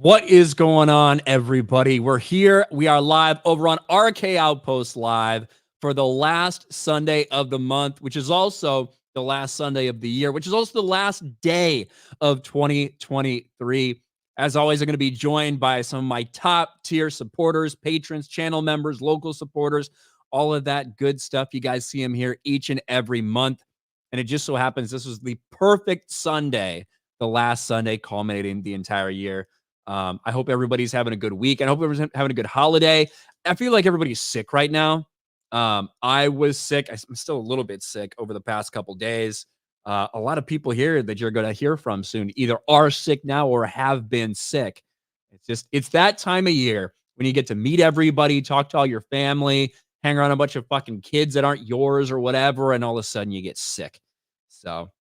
What is going on, everybody? We're here. We are live over on RK Outpost Live for the last Sunday of the month, which is also the last Sunday of the year, which is also the last day of 2023. As always, I'm going to be joined by some of my top tier supporters, patrons, channel members, local supporters, all of that good stuff. You guys see them here each and every month. And it just so happens this was the perfect Sunday, the last Sunday culminating the entire year. I hope everybody's having a good week. I hope everybody's having a good holiday. I feel like everybody's sick right now. I was sick. I'm still a little bit sick over the past couple days. A lot of people here that you're going to hear from soon either are sick now or have been sick. It's that time of year when you get to meet everybody, talk to all your family, hang around a bunch of fucking kids that aren't yours or whatever, and all of a sudden you get sick. So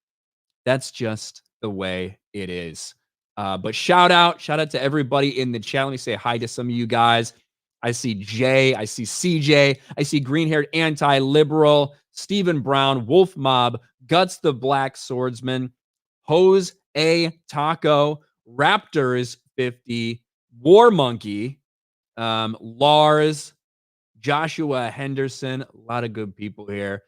that's just the way it is. But shout out to everybody in the chat. Let me say hi to some of you guys. I see Jay, I see CJ, I see green-haired anti-liberal, Stephen Brown, Wolf Mob, Guts the Black Swordsman, Hose A Taco, Raptors 50, War Monkey, Lars, Joshua Henderson, a lot of good people here.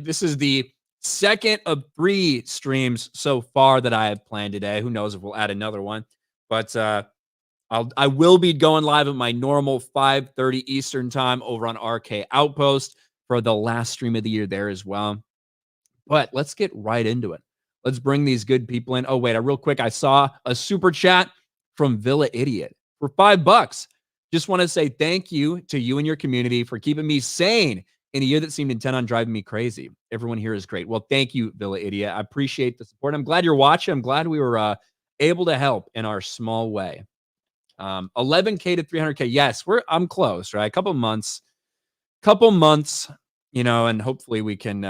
This is the second of 3 streams so far that I have planned today. Who knows if we'll add another one, but I will be going live at my normal 5:30 Eastern time over on RK Outpost for the last stream of the year there as well. But let's get right into it. Let's bring these good people in. Oh, wait, real quick. I saw a super chat from Villa Idiot for $5. Just want to say thank you to you and your community for keeping me sane in a year that seemed intent on driving me crazy. Everyone here is great. Well, thank you, Villa Idiot. I appreciate the support. I'm glad you're watching. I'm glad we were able to help in our small way. 11K to 300K. Yes, I'm close, right? A couple months, and hopefully we can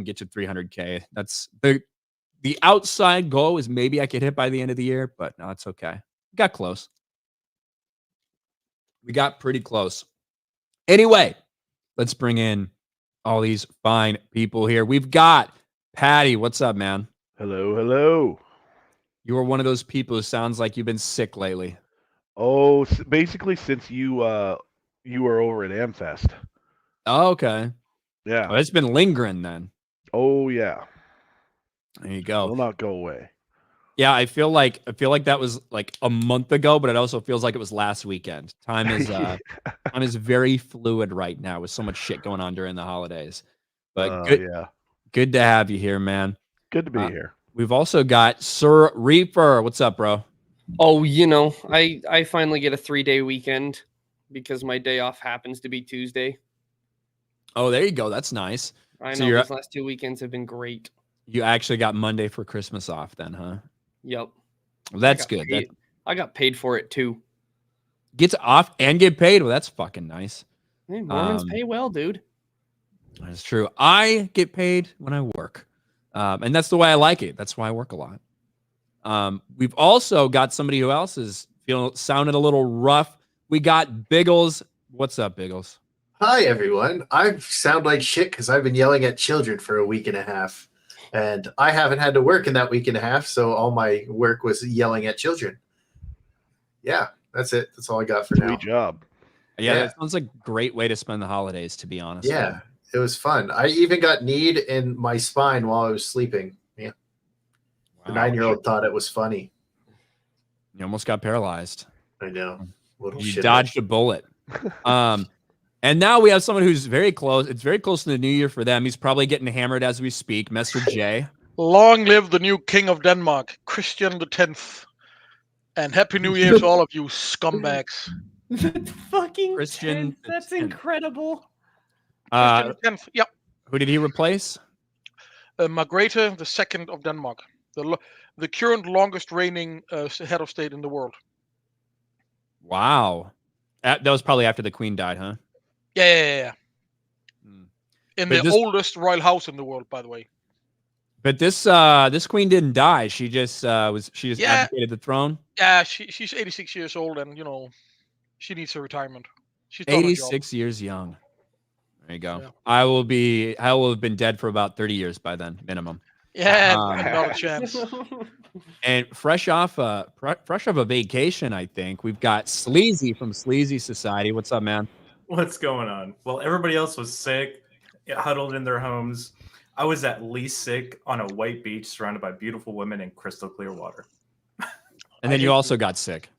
get to 300K. That's the outside goal is maybe I could hit by the end of the year, but no, it's okay. Got close. We got pretty close. Anyway, let's bring in all these fine people here. We've got Patty. What's up, man? Hello, hello. You are one of those people who sounds like you've been sick lately. Oh, basically since you were over at Amfest. Oh, okay. Yeah. Oh, it's been lingering then. Oh, yeah. There you go. Will not go away. Yeah, I feel like that was like a month ago, but it also feels like it was last weekend. Time is very fluid right now with so much shit going on during the holidays. But good to have you here, man. Good to be here. We've also got Sir Reaper. What's up, bro? Oh, I finally get a 3-day weekend because my day off happens to be Tuesday. Oh, there you go. That's nice. I know these last 2 weekends have been great. You actually got Monday for Christmas off then, huh? Yep. Well, that's good. I got paid for it too. Gets off and get paid. Well, that's fucking nice. Hey, Mormons pay well, dude. That's true. I get paid when I work. And that's the way I like it. That's why I work a lot. We've also got somebody who else is sounding a little rough. We got Biggles. What's up, Biggles? Hi, everyone. I sound like shit because I've been yelling at children for a week and a half. And I haven't had to work in that week and a half, so all my work was yelling at children. Yeah, that's it. That's all I got for now. Good job. Yeah, that sounds like a great way to spend the holidays, to be honest. Yeah, it was fun. I even got kneed in my spine while I was sleeping. Yeah. Wow. The 9-year-old thought it was funny. You almost got paralyzed. I know. You dodged a bullet. And now we have someone who's very close. It's very close to the new year for them. He's probably getting hammered as we speak. Mr. J. Long live the new king of Denmark, Christian X. And Happy New Year to all of you scumbags. Fucking Christian. That's incredible. Christian X, yep. Who did he replace? Margrethe II of Denmark. The current longest reigning head of state in the world. Wow. That was probably after the queen died, huh? Yeah. In the oldest royal house in the world, by the way. But this queen didn't die. She just abdicated the throne. Yeah, she's 86 years old, and she needs her retirement. She's 86 years young. There you go. Yeah. I will have been dead for about 30 years by then, minimum. Yeah, not a chance. And fresh off a vacation, I think we've got Sleazy from Sleazy Society. What's up, man? What's going on? Well, everybody else was sick, huddled in their homes. I was at least sick on a white beach surrounded by beautiful women and crystal clear water. And then you also got sick.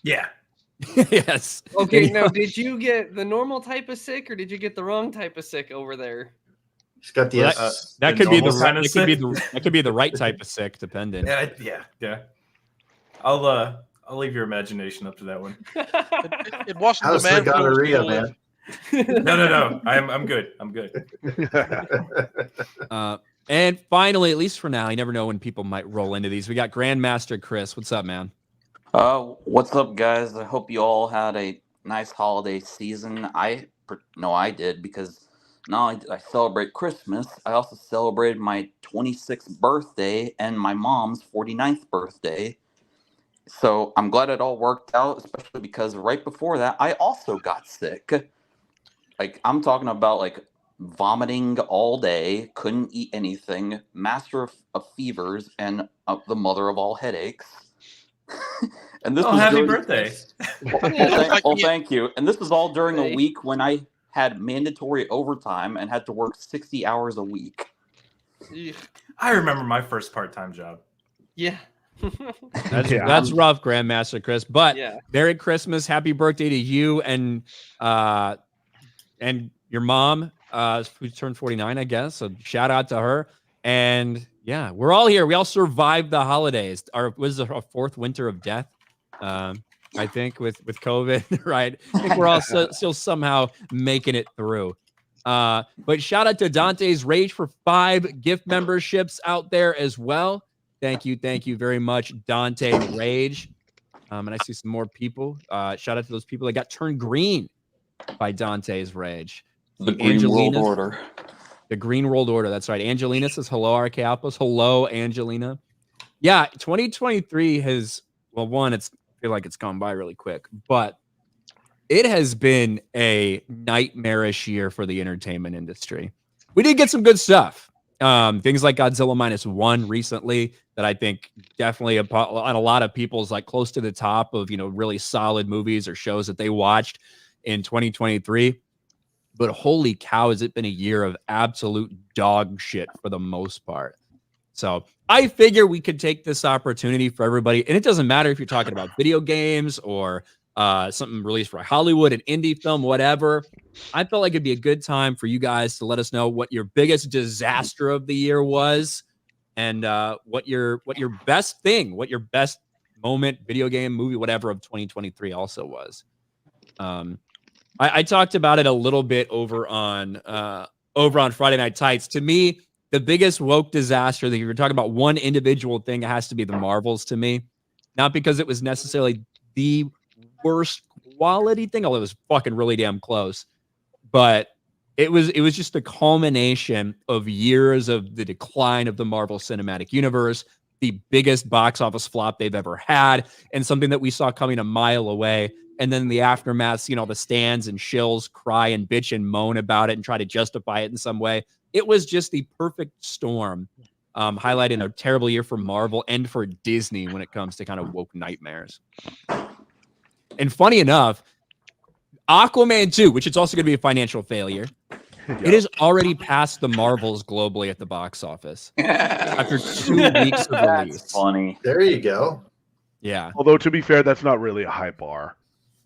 Yeah. Yes. Okay, And now did you get the normal type of sick, or did you get the wrong type of sick over there? He's got the Well, that could be the normal kind of that could be the right type of sick, depending. Yeah. I'll leave your imagination up to that one. It wasn't How's the man. the flu, gonorrhea, so, man? No. I'm good. I'm good. And finally, at least for now, you never know when people might roll into these. We got Grandmaster Chris. What's up, man? What's up, guys? I hope you all had a nice holiday season. I did, because not only did I celebrate Christmas, I also celebrated my 26th birthday and my mom's 49th birthday. So I'm glad it all worked out, especially because right before that, I also got sick. Like, I'm talking about, like, vomiting all day, couldn't eat anything, master of fevers, and the mother of all headaches. And this was happy during, birthday. Thank you. And this was all during a week when I had mandatory overtime and had to work 60 hours a week. I remember my first part-time job. Yeah. That's rough, Grandmaster Chris. But Yeah. Merry Christmas, happy birthday to you and your mom, who turned 49, I guess. So shout out to her. And yeah, we're all here. We all survived the holidays. Was our fourth winter of death? I think with COVID, right? I think we're all still somehow making it through. But shout out to Dante's Rage for 5 gift memberships out there as well. Thank you very much, Dante Rage. And I see some more people. Shout out to those people that got turned green by Dante's Rage. The Green World Order. The Green World Order. That's right. Angelina says hello, RK Outpost. Hello, Angelina. Yeah, 2023 has, well, one, I feel like it's gone by really quick, but it has been a nightmarish year for the entertainment industry. We did get some good stuff. Things like Godzilla -1 recently that I think definitely on a lot of people's like close to the top of, really solid movies or shows that they watched in 2023. But holy cow, has it been a year of absolute dog shit for the most part. So I figure we could take this opportunity for everybody. And it doesn't matter if you're talking about video games or something released for Hollywood, an indie film, whatever. I felt like it'd be a good time for you guys to let us know what your biggest disaster of the year was, and what your best thing, what your best moment, video game, movie, whatever of 2023 also was. I talked about it a little bit over on Friday Night Tights. To me, the biggest woke disaster that you were talking about, one individual thing, it has to be the Marvels to me. Not because it was necessarily the worst quality thing, although it was fucking really damn close. But it was just a culmination of years of the decline of the Marvel Cinematic Universe, the biggest box office flop they've ever had, and something that we saw coming a mile away. And then the aftermath, the stands and shills cry and bitch and moan about it and try to justify it in some way. It was just the perfect storm, highlighting a terrible year for Marvel and for Disney when it comes to kind of woke nightmares. And funny enough, Aquaman 2, which is also going to be a financial failure, it has already passed the Marvels globally at the box office after 2 weeks of release. That's funny. There you go. Yeah. Although, to be fair, that's not really a high bar.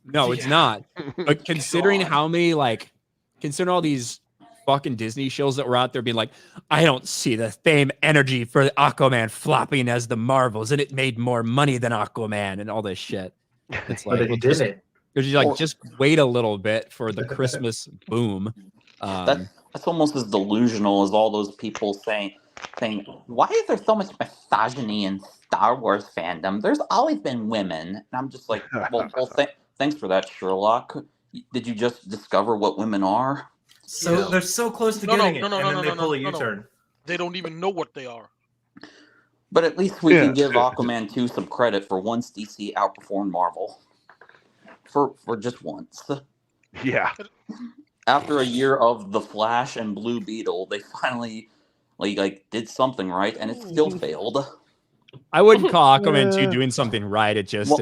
No, it's not. But considering how many, considering all these fucking Disney shows that were out there being like, I don't see the same energy for Aquaman flopping as the Marvels, and it made more money than Aquaman and all this shit. It's like, But it didn't. Because you're like, just wait a little bit for the Christmas boom. That's almost as delusional as all those people saying, why is there so much misogyny in Star Wars fandom? There's always been women. And I'm just like, thanks for that, Sherlock. Did you just discover what women are? So they're so close to getting it, and then they pull a U-turn. They don't even know what they are. But at least we can give Aquaman 2 some credit for once DC outperformed Marvel. For just once. Yeah. After a year of The Flash and Blue Beetle, they finally did something right, and it still failed. I wouldn't call Aquaman 2 doing something right. It just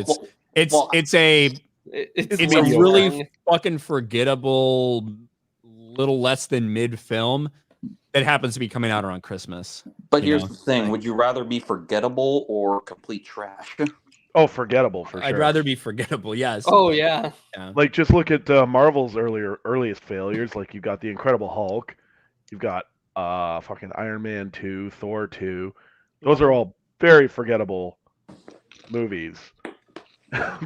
it's a really long. fucking forgettable, little less than mid film that happens to be coming out around Christmas. But here's the thing: would you rather be forgettable or complete trash? Oh, forgettable for sure. I'd rather be forgettable. Yes. Oh yeah. Like just look at Marvel's earliest failures. Like you've got the Incredible Hulk, you've got fucking Iron Man 2, Thor 2. Those are all very forgettable movies. But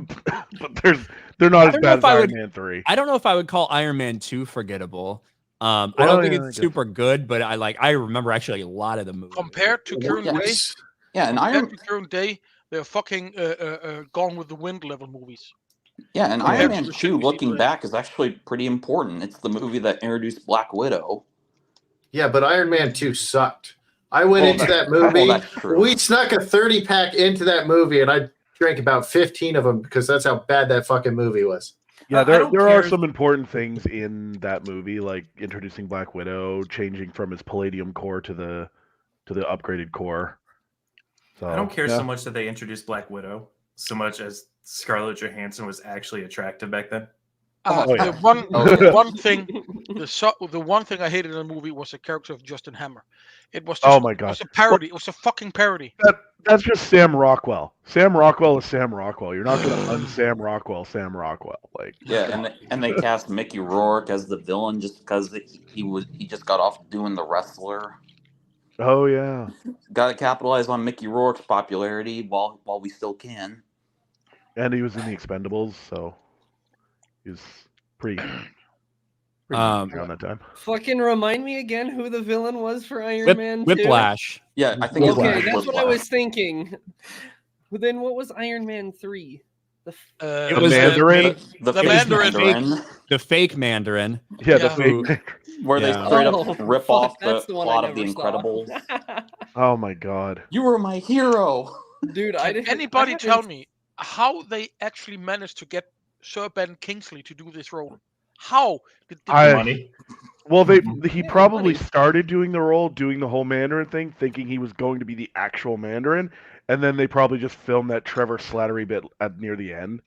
they're not as bad as Iron Man 3. I don't know if I would call Iron Man 2 forgettable. I don't think it's super good, but I remember actually a lot of the movies. Compared to current day, and current day, they're fucking Gone with the Wind level movies. Yeah, and Iron Man 2, looking back, is actually pretty important. It's the movie that introduced Black Widow. Yeah, but Iron Man 2 sucked. I went into that movie. We snuck a 30-pack into that movie, and I drank about 15 of them because that's how bad that fucking movie was. Yeah, there are some important things in that movie, like introducing Black Widow, changing from his Palladium core to the upgraded core. So, I don't care so much that they introduced Black Widow, so much as Scarlett Johansson was actually attractive back then. The one thing I hated in the movie was the character of Justin Hammer. It was just, my God. It was a parody. It was a fucking parody. That's just Sam Rockwell. Sam Rockwell is Sam Rockwell. You're not going to un-Sam Rockwell, Sam Rockwell. Like and they cast Mickey Rourke as the villain just because he just got off doing The Wrestler. Oh yeah. Got to capitalize on Mickey Rourke's popularity while we still can. And he was in The Expendables, so he was pretty around that time. Fucking remind me again who the villain was for Iron Man 2? Whiplash. Yeah, I think okay, it was that's what I was thinking. But then what was Iron Man 3? It was Mandarin. The Mandarin. The fake Mandarin. Yeah, the fake. Where they straight up rip off the plot of The Incredibles. Oh my God! You were my hero, dude. Anybody tell me how they actually managed to get Sir Ben Kingsley to do this role? How did money? Well, he probably started doing the role, doing the whole Mandarin thing, thinking he was going to be the actual Mandarin, and then they probably just filmed that Trevor Slattery bit near the end.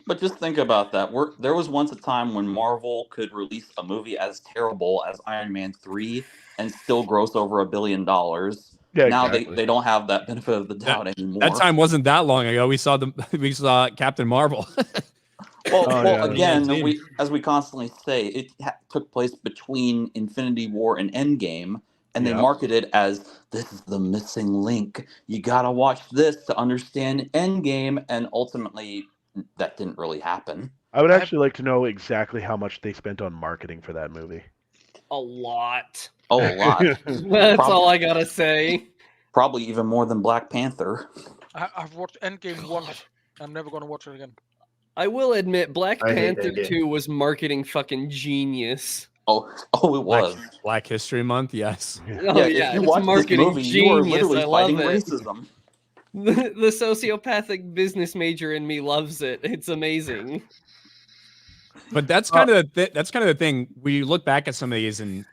But just think about that. There was once a time when Marvel could release a movie as terrible as Iron Man 3 and still gross over $1 billion. Yeah, now exactly. they don't have that benefit of the doubt anymore. That time wasn't that long ago. We saw Captain Marvel. Again, as we constantly say, it took place between Infinity War and Endgame, and they marketed as this is the missing link. You gotta watch this to understand Endgame, and ultimately, that didn't really happen. I would actually like to know exactly how much they spent on marketing for that movie. A lot. Oh, a lot. That's all I gotta say. Probably even more than Black Panther. I've watched Endgame once. I'm never gonna watch it again. I will admit, Black Panther 2 was marketing fucking genius. Oh, it was. Black History Month, yes. Oh, yeah, it's marketing genius. You are literally I love fighting it. racism. The sociopathic business major in me loves it. It's amazing. But that's kind of the thing. We look back at some of these, and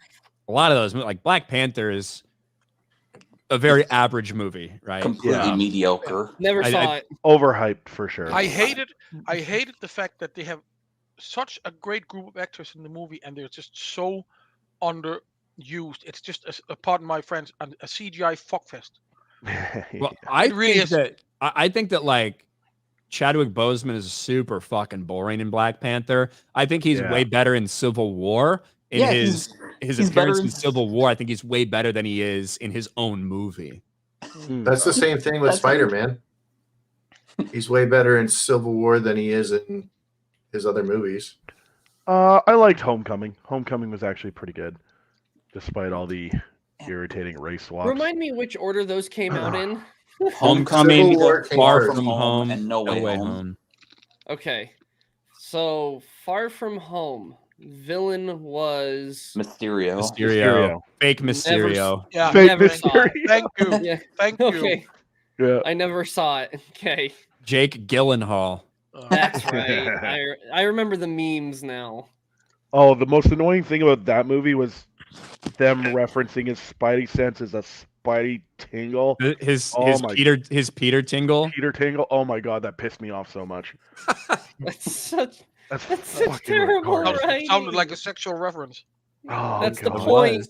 a lot of those, like Black Panther, is a very average movie, right? Completely mediocre. Never saw it. Overhyped for sure. I hated the fact that they have such a great group of actors in the movie, and they're just so underused. It's just, pardon my friends, a CGI fuckfest. Well, I think that like Chadwick Boseman is super fucking boring in Black Panther. I think he's way better in Civil War. His appearance in Civil War, I think he's way better than he is in his own movie. That's the same thing with Spider-Man. He's way better in Civil War than he is in his other movies. I liked Homecoming. Homecoming was actually pretty good, despite all the irritating race swaps. Remind me which order those came out in. Homecoming, Far first. From Home, and No Way Home. Okay, so Far From Home. Villain was Mysterio. Fake Mysterio. Fake Mysterio. Thank you. Yeah. Thank you. Okay. Yeah. I never saw it. Okay. Jake Gyllenhaal. That's right. I remember the memes now. Oh, the most annoying thing about that movie was them referencing his spidey sense as a Spidey tingle. His Oh my- his Peter tingle. Peter tingle. Oh my god, that pissed me off so much. That's such That's such fucking terrible retarded. writing. Sounded like a sexual reference. Oh, That's the God. point.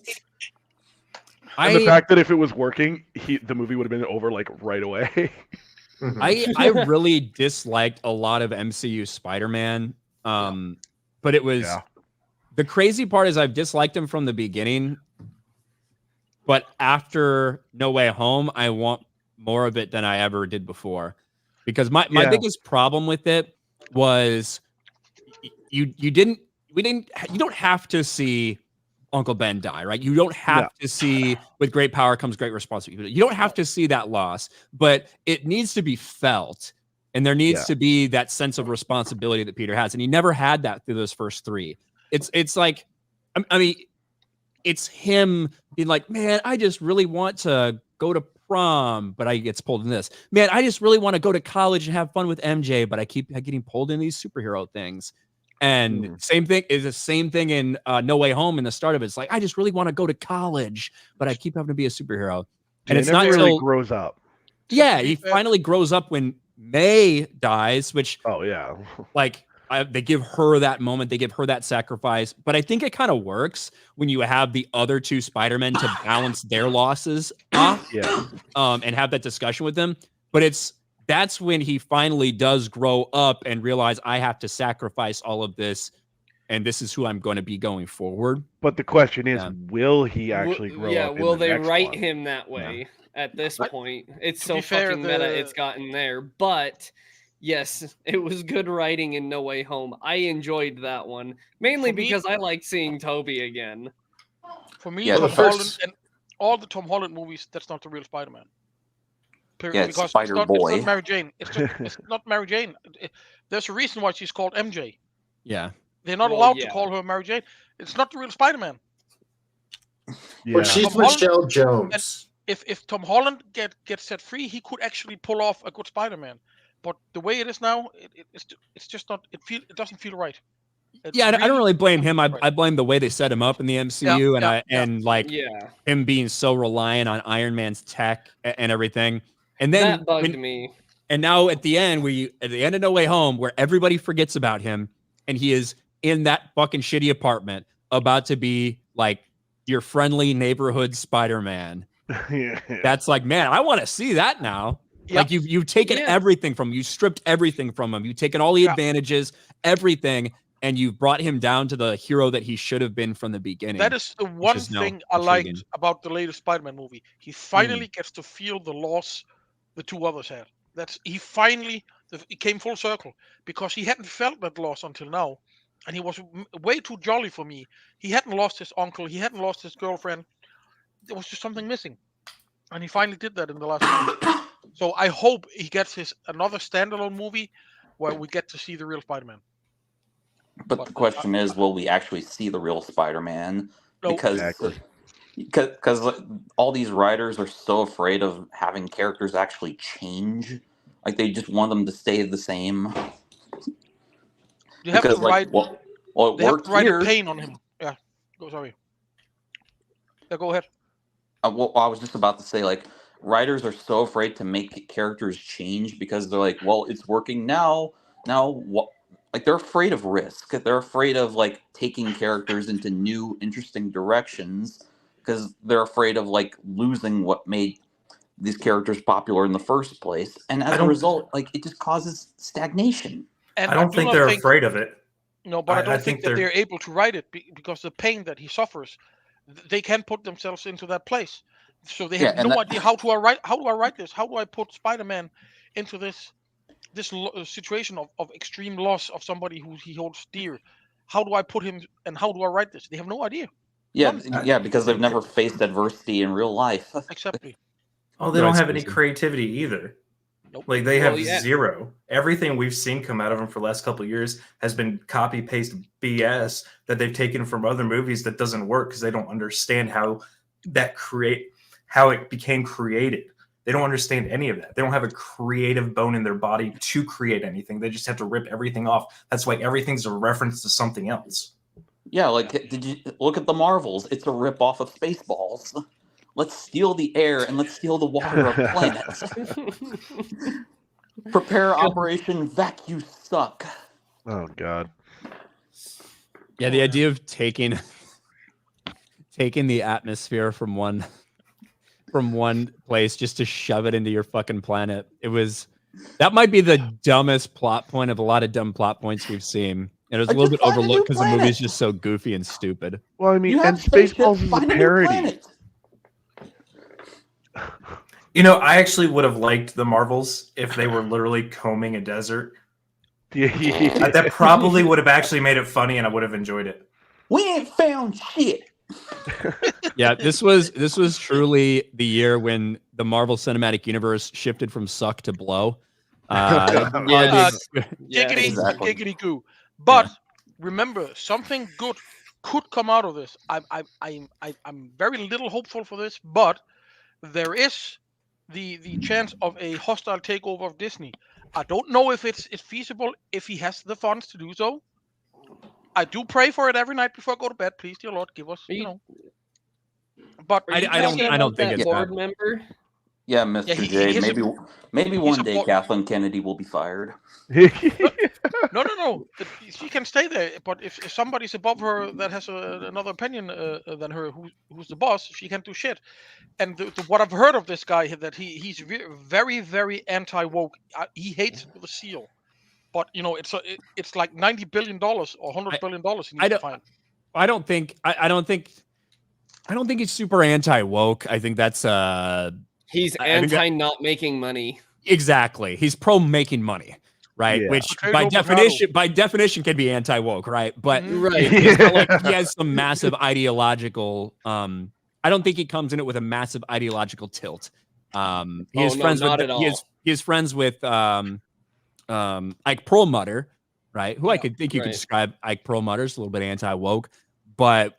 And the fact that if it was working, the movie would have been over like right away. I really disliked a lot of MCU Spider-Man. But it was the crazy part is I've disliked him from the beginning. But after No Way Home, I want more of it than I ever did before. Because my biggest problem with it was you don't have to see Uncle Ben die, right? You don't have to see with great power comes great responsibility. You don't have to see that loss, but it needs to be felt. And there needs to be that sense of responsibility that Peter has. And he never had that through those first three. It's like, I mean, it's him being like, man, I just really want to go to prom, but I gets pulled in this. Man, I just really want to go to college and have fun with MJ, but I keep getting pulled in these superhero things. And same thing is the same thing in No Way Home in the start of it. It's like, I just really want to go to college, but I keep having to be a superhero. And it's not really until grows up. Yeah, he finally grows up when May dies, which like they give her that moment, they give her that sacrifice. But I think it kind of works when you have the other two Spider-Men to balance their losses off, and have that discussion with them. But that's when he finally does grow up and realize I have to sacrifice all of this, and this is who I'm going to be going forward. But the question is, will he actually grow up? Yeah, will they next write one? him that way at this point? It's To so be fair, fucking meta it's gotten there. But yes, it was good writing in No Way Home. I enjoyed that one. Mainly because I like seeing Toby again. For me, Tom Holland and all the Tom Holland movies, that's not the real Spider-Man. Yeah, it's Spider-Boy. It's not Mary Jane. It's not Mary Jane. There's a reason why she's called MJ. Yeah. They're not allowed to call her Mary Jane. It's not the real Spider-Man. But she's Michelle Jones. If Tom Holland gets set free, he could actually pull off a good Spider-Man. But the way it is now, it's just not. It doesn't feel right. I don't really blame him. I blame the way they set him up in the MCU and him being so reliant on Iron Man's tech and everything. And then that bugged me. And now at the end of No Way Home, where everybody forgets about him, and he is in that fucking shitty apartment, about to be like your friendly neighborhood Spider-Man. That's like, man, I want to see that now. Like you've taken everything from him. You stripped everything from him. You've taken all the advantages, everything, and you've brought him down to the hero that he should have been from the beginning. That is the one thing I liked about the latest Spider-Man movie. He finally gets to feel the loss the two others had. It came full circle because he hadn't felt that loss until now, and he was way too jolly for me. He hadn't lost his uncle. He hadn't lost his girlfriend. There was just something missing, and he finally did that in the last movie. So I hope he gets another standalone movie where we get to see the real Spider-Man. But the question is, will we actually see the real Spider-Man? No. Because all these writers are so afraid of having characters actually change. Like, they just want them to stay the same. You have to write. They have to write a pain on him. Yeah. Sorry. Yeah, go ahead. I was just about to say, like, writers are so afraid to make characters change because they're like, well, it's working now. Now what? Like, they're afraid of risk. They're afraid of like taking characters into new, interesting directions because they're afraid of like losing what made these characters popular in the first place. And as a result, like, it just causes stagnation. And I don't think they're afraid of it. No, but I don't think that they're able to write it because the pain that he suffers, they can put themselves into that place. So they have no idea how do I write this? How do I put Spider-Man into this situation of extreme loss of somebody who he holds dear? How do I put him and how do I write this? They have no idea. Yeah, because they've never faced adversity in real life. Exactly. Oh, they don't have any creativity either. Nope. Like, they have zero. Everything we've seen come out of them for the last couple of years has been copy paste BS that they've taken from other movies that doesn't work because they don't understand how it became created. They don't understand any of that. They don't have a creative bone in their body to create anything. They just have to rip everything off. That's why everything's a reference to something else. Yeah, like, did you look at the Marvels? It's a rip off of Spaceballs. Let's steal the air and let's steal the water of planets. Prepare Operation Vacuum Suck. Oh God. Yeah, the idea of taking the atmosphere from one place just to shove it into your fucking planet. That might be the dumbest plot point of a lot of dumb plot points we've seen. And it was a little bit overlooked because the movie's just so goofy and stupid. Well, I mean, and Spaceballs is a parody. You know, I actually would have liked the Marvels if they were literally combing a desert. That probably would have actually made it funny, and I would have enjoyed it. We ain't found shit. Yeah, this was truly the year when the Marvel Cinematic Universe shifted from suck to blow. Giggity goo. But remember, something good could come out of this. I'm very little hopeful for this, but there is the chance of a hostile takeover of Disney. I don't know if it's feasible if he has the funds to do so. I do pray for it every night before I go to bed. Please, dear Lord, give us, But I don't think it's board member. Yeah, Mr. J. Maybe one day Kathleen Kennedy will be fired. No. She can stay there. But if somebody's above her that has another opinion than her, who's the boss, she can't do shit. And what I've heard of this guy, that he's very, very anti-woke. He hates the seal. But it's like $90 billion or $100 billion he needs to find. I don't think he's super anti-woke. I think that's he's anti not making money. Exactly. He's pro making money, right? Yeah. Which by definition can be anti-woke, right? But it's not like he has some massive ideological I don't think he comes in it with a massive ideological tilt. He is friends with Ike Perlmutter, right? Who I could think you could describe Ike Perlmutter's a little bit anti-woke, but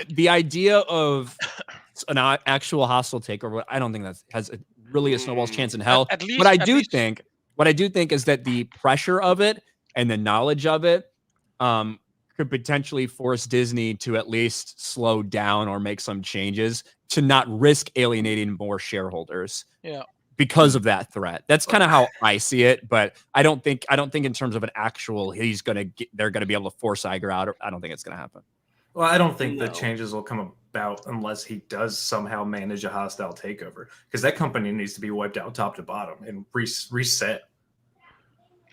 the idea of an actual hostile takeover, I don't think that has really a snowball's chance in hell. What I do think is that the pressure of it and the knowledge of it could potentially force Disney to at least slow down or make some changes to not risk alienating more shareholders. Yeah. Because of that threat. That's kind of how I see it, but I don't think in terms of an actual they're gonna be able to force Iger out. I don't think it's gonna happen. Well, I don't think the changes will come about unless he does somehow manage a hostile takeover, because that company needs to be wiped out top to bottom and reset.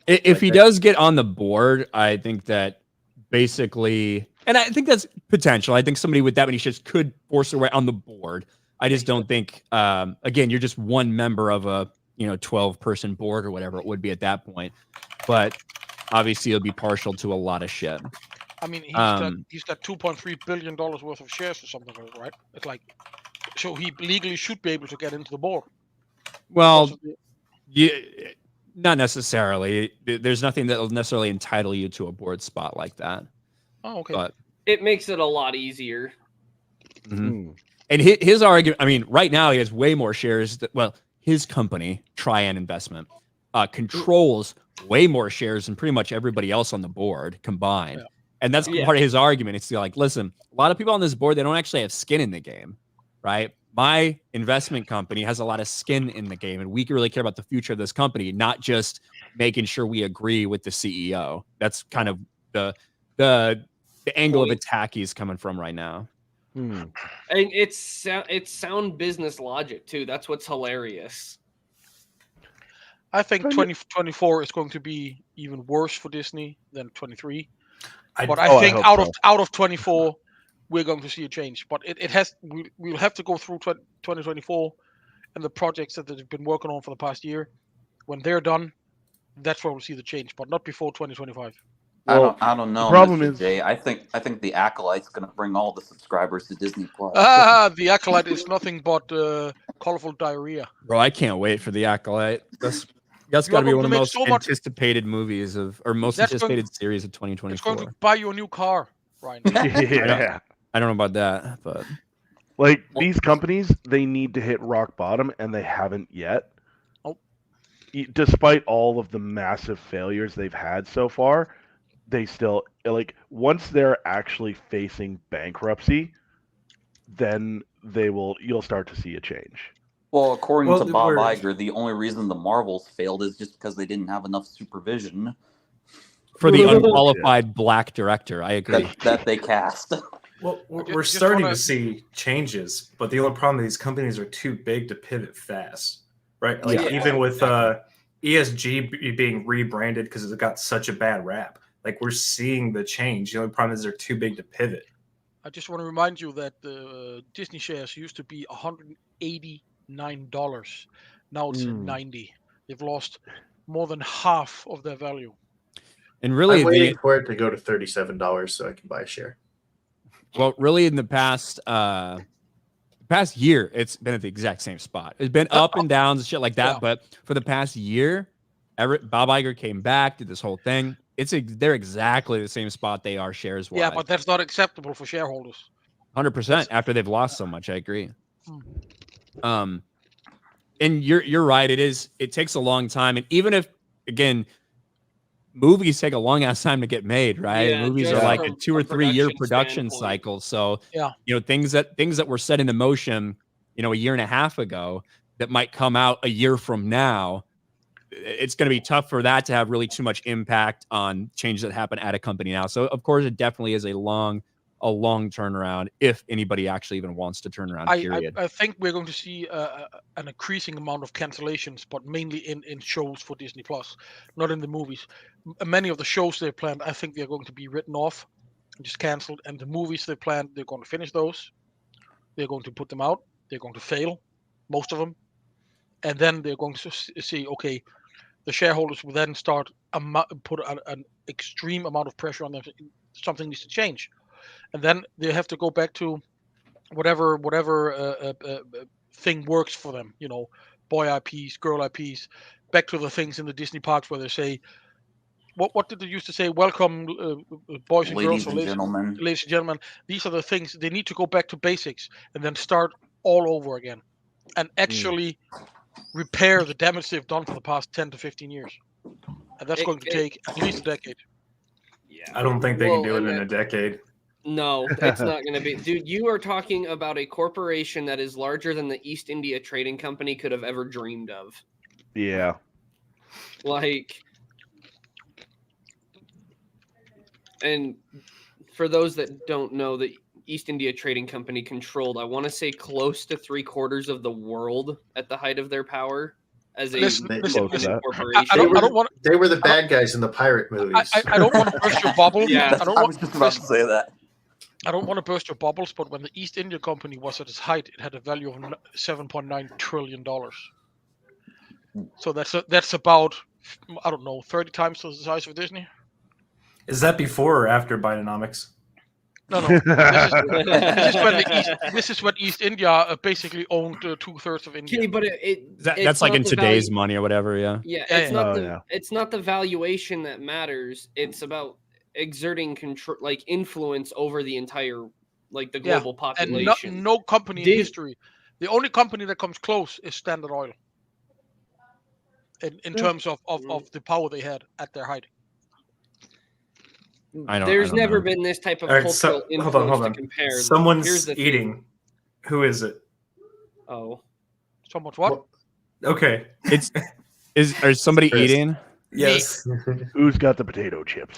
If he does get on the board, I think that basically, and I think that's potential. I think somebody with that many shares could force their way on the board. I just don't think, again, you're just one member of a 12-person board or whatever it would be at that point. But obviously, you'll be partial to a lot of shit. I mean, he's got $2.3 billion worth of shares or something, right? It's like, so he legally should be able to get into the board. Well, not necessarily. There's nothing that will necessarily entitle you to a board spot like that. Oh, okay. But it makes it a lot easier. Mm-hmm. And his argument, I mean, right now he has way more shares. His company, Trian Investment, controls way more shares than pretty much everybody else on the board combined. Yeah. And that's part of his argument. It's like, listen, a lot of people on this board, they don't actually have skin in the game, right? My investment company has a lot of skin in the game, and we really care about the future of this company, not just making sure we agree with the CEO. That's kind of the angle of attack he's coming from right now. And it's sound business logic too. That's what's hilarious. I think 2024 is going to be even worse for Disney than 23. But I think out of 24, we're going to see a change. But we'll have to go through 2024 and the projects that they've been working on for the past year. When they're done, that's where we'll see the change, but not before 2025. Well, I don't know. The problem Mr. is, J. I think the Acolyte's going to bring all the subscribers to Disney Plus. The Acolyte is nothing but colorful diarrhea. Bro, I can't wait for the Acolyte. That's got to be one of the most anticipated movies most anticipated series of 2024. It's going to buy you a new car, Ryan. Yeah. I don't know about that, but these companies, they need to hit rock bottom, and they haven't yet. Oh. Despite all of the massive failures they've had so far, they still once they're actually facing bankruptcy, then you'll start to see a change. Well, according to Bob we're- Iger, the only reason the Marvels failed is just because they didn't have enough supervision For the unqualified black director, I agree. that they cast. Well, I we're just starting wanna- to see changes, but the only problem is these companies are too big to pivot fast, right? Like Yeah, even with ESG being rebranded because it got such a bad rap. Like we're seeing the change. The only problem is they're too big to pivot. I just want to remind you that the Disney shares used to be $189. Now it's Mm. 90. They've lost more than half of their value. And really, I'm waiting for it to go to $37 so I can buy a share. really, in the past year, it's been at the exact same spot. It's been up and downs and shit like that. Yeah. But for the past year, Bob Iger came back, did this whole thing. They're exactly the same spot they are shares wise. Yeah, but that's not acceptable for shareholders. 100% after they've lost so much. I agree. Hmm. And you're right. It takes a long time, and even if, again, movies take a long ass time to get made, right? Yeah, Movies just are like a from 2 or a 3 year production production standpoint. cycle. So Yeah. things that were set into motion, a year and a half ago that might come out a year from now, it's going to be tough for that to have really too much impact on changes that happen at a company now. So of course it definitely is a long turnaround if anybody actually even wants to turn around, period. I think we're going to see an increasing amount of cancellations, but mainly in shows for Disney Plus, not in the movies. Many of the shows they planned, I think they're going to be written off and just cancelled. And the movies they planned, they're going to finish those. They're going to put them out. They're going to fail, most of them. And then they're going to see, okay, the shareholders will then start put an extreme amount of pressure on them. Something needs to change. And then they have to go back to whatever thing works for them. Boy IPs, girl IPs, back to the things in the Disney parks where they say, what did they used to say? Welcome, boys and Ladies girls, and gentlemen. ladies and gentlemen. These are the things they need to go back to basics and then start all over again, and actually repair the damage they've done for the past 10 to 15 years. And that's going to take at least a decade. Yeah. I don't think they can do it and in a decade. No, it's not going to be. Dude, you are talking about a corporation that is larger than the East India Trading Company could have ever dreamed of. Yeah. Like, and for those that don't know, the East India Trading Company controlled, I want to say, close to 3/4 of the world at the height of their power as a Listen, independent I corporation. I don't want. They were the bad guys in the pirate movies. I don't want to burst your bubble. Yeah. I don't I want, was just about to say that. I don't want to burst your bubbles, but when the East India Company was at its height, it had a value of $7.9 trillion. So that's about, I don't know, 30 times the size of Disney. Is that before or after Bidenomics? No. This is when East India basically owned 2/3 of India. Okay, but That's like in today's money or whatever. Yeah. Yeah, Yeah, it's yeah. not it's not the valuation that matters. It's about exerting control, like influence over the entire, like the global And population. no company in Did- history. The only company that comes close is Standard Oil. In terms of the power they had at their height. There's don't never know. been this type of All right, cultural hold influence on. to compare. Here's Someone's the thing. eating. Who is it? Oh, Somewhat what? Okay. Is somebody Chris. eating? Yes. Who's got the potato chips?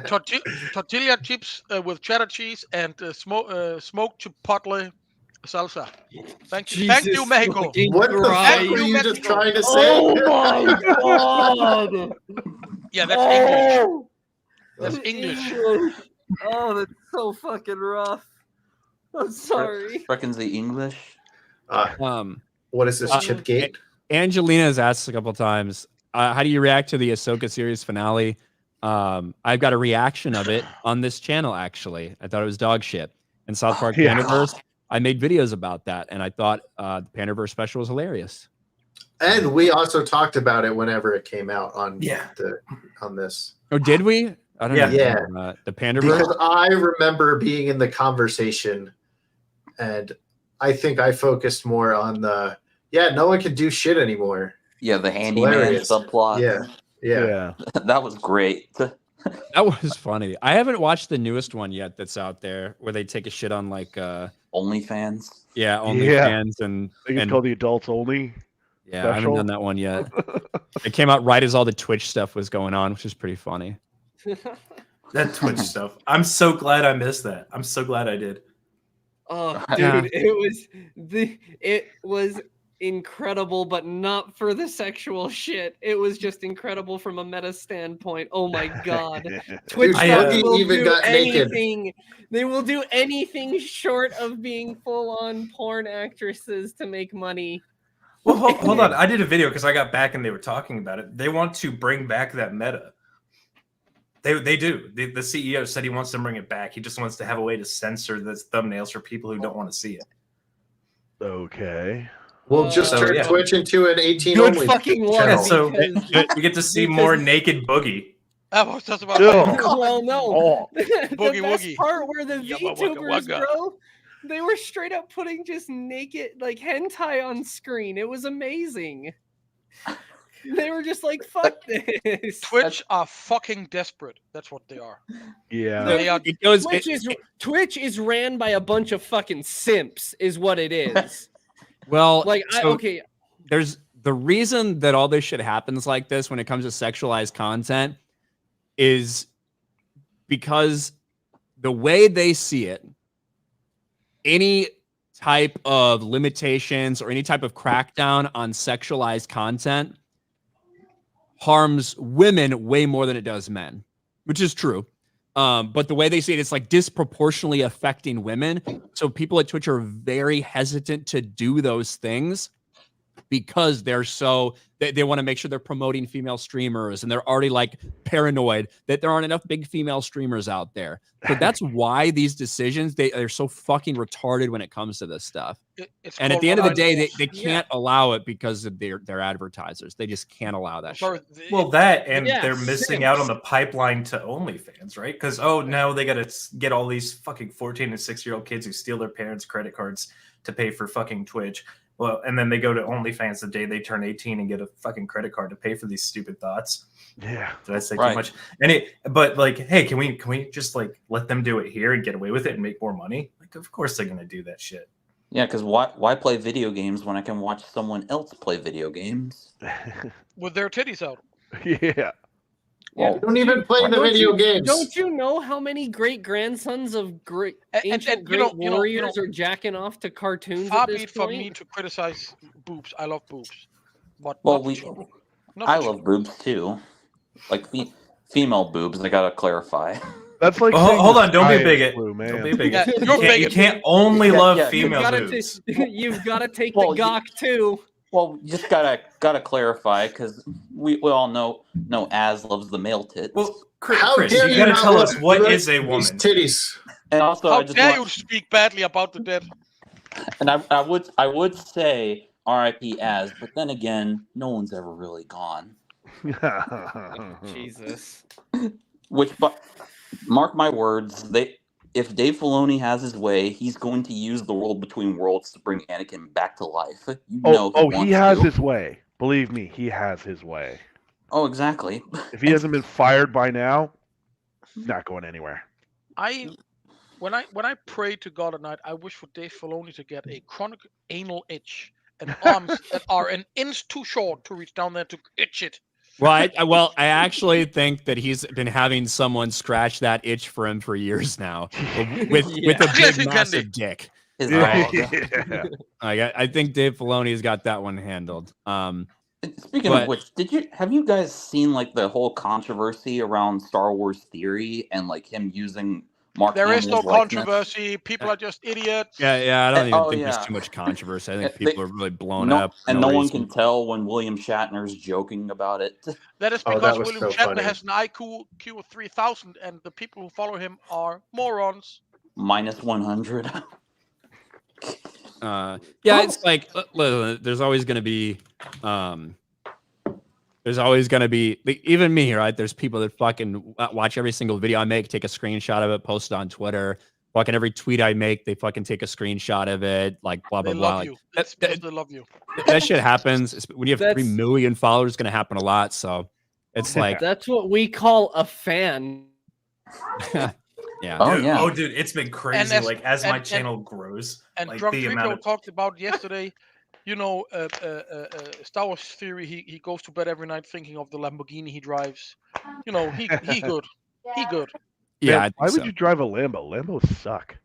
Tortilla chips with cheddar cheese and smoked chipotle salsa. Thank you, Jesus Mexico. fucking What the fuck Christ. were you Mexico. just trying to say? Oh my god! Yeah, that's English. That's English. Oh, that's so fucking rough. I'm sorry. Reckons the English. What is this, Chipgate? Angelina has asked a couple times, how do you react to the Ahsoka series finale? I've got a reaction of it on this channel, actually. I thought it was dog shit. In South Park Yeah. Pandaverse, I made videos about that, and I thought the Pandaverse special was hilarious. And we also talked about it whenever it came out on on this. Oh, did we? I don't Yeah. know. Yeah. The Pandaverse? Because I remember being in the conversation, and I think I focused more on no one can do shit anymore. Yeah, the handyman hilarious. subplot. Yeah. That was great. That was funny. I haven't watched the newest one yet that's out there where they take a shit on like OnlyFans. Yeah, OnlyFans and I think it's called the adults only. Yeah, I haven't done that one yet. It came out right as all the Twitch stuff was going on, which is pretty funny. That Twitch stuff. I'm so glad I missed that. I'm so glad I did. Oh, dude, it was incredible, but not for the sexual shit. It was just incredible from a meta standpoint. Oh my god. Twitch will even do got anything. naked. They will do anything short of being full-on porn actresses to make money. Well, hold on. I did a video because I got back and they were talking about it. They want to bring back that meta. They do. The CEO said he wants to bring it back. He just wants to have a way to censor the thumbnails for people who don't want to see it. Okay. We'll just turn Twitch into an 18 Good only fucking one. channel. So we get to see more naked Boogie. I was just about well, no. Oh. The Boogie best woogie. part were the Yabba VTubers, wugga wugga. bro. They were straight up putting just naked, like, hentai on screen. It was amazing. They were just like, fuck this. Twitch are fucking desperate. That's what they are. Yeah. They are. Twitch is ran by a bunch of fucking simps, is what it is. Well, like, okay. There's the reason that all this shit happens like this when it comes to sexualized content is because the way they see it, any type of limitations or any type of crackdown on sexualized content harms women way more than it does men, which is true. But the way they see it, it's like disproportionately affecting women. So people at Twitch are very hesitant to do those things because they're they want to make sure they're promoting female streamers, and they're already like paranoid that there aren't enough big female streamers out there. So that's why these decisions, they're so fucking retarded when it comes to this stuff. And at the end of the day, they can't allow it because of their advertisers. They just can't allow that shit. Well, that and they're missing out on the pipeline to OnlyFans, right? Because now they got to get all these fucking 14 and 6-year-old kids who steal their parents' credit cards to pay for fucking Twitch. Well, and then they go to OnlyFans the day they turn 18 and get a fucking credit card to pay for these stupid thoughts. Yeah. Did I say too much? But like, hey, can we just like let them do it here and get away with it and make more money? Like, of course they're gonna do that shit. Yeah, because why play video games when I can watch someone else play video games with their titties out? Yeah. Well, don't even play the video games. Don't you know how many great grandsons of ancient great warriors are jacking off to cartoons? Far be it for me to criticize boobs. I love boobs, but I love boobs too, like female boobs. I gotta clarify. That's like hold on, don't be a bigot. Blue, man. Don't be a bigot. Yeah, you can't only love female boobs. You've got to take the gawk too. Well, you just gotta clarify because we all know Az loves the male tits. Well, Chris, you gotta tell us what is a woman. Titties. And also, how dare you speak badly about the dead? And I would say R.I.P. Az, but then again, no one's ever really gone. Jesus. But mark my words, if Dave Filoni has his way, he's going to use the World Between Worlds to bring Anakin back to life. He has his way. Believe me, he has his way. Oh, exactly. If he hasn't been fired by now, he's not going anywhere. When I pray to God at night, I wish for Dave Filoni to get a chronic anal itch and arms that are an inch too short to reach down there to itch it. Well, I actually think that he's been having someone scratch that itch for him for years now, with a big massive dick. I think Dave Filoni's got that one handled. Speaking of which, have you guys seen like the whole controversy around Star Wars Theory and like him using Mark There Hamill's is no likeness? Controversy. People are just idiots. Yeah. I don't even think there's too much controversy. I think people are really blown up. And no one can tell when William Shatner's joking about it. That is because William Shatner has an IQ of 3,000, and the people who follow him are morons. Minus 100. It's like there's always going to be even me, right? There's people that fucking watch every single video I make, take a screenshot of it, post it on Twitter. Fucking every tweet I make, they fucking take a screenshot of it, like blah blah blah. They love you. That shit happens when you have 3 million followers. It's gonna happen a lot. So it's like that's what we call a fan. Yeah. Oh yeah. Oh, dude, it's been crazy. as- Like as my and- channel grows, And like Drunk the Rico amount of talked about yesterday, Star Wars theory. He goes to bed every night thinking of the Lamborghini he drives. He good. He good. Yeah, Man, I think why so. would you drive a Lambo? Lambos suck.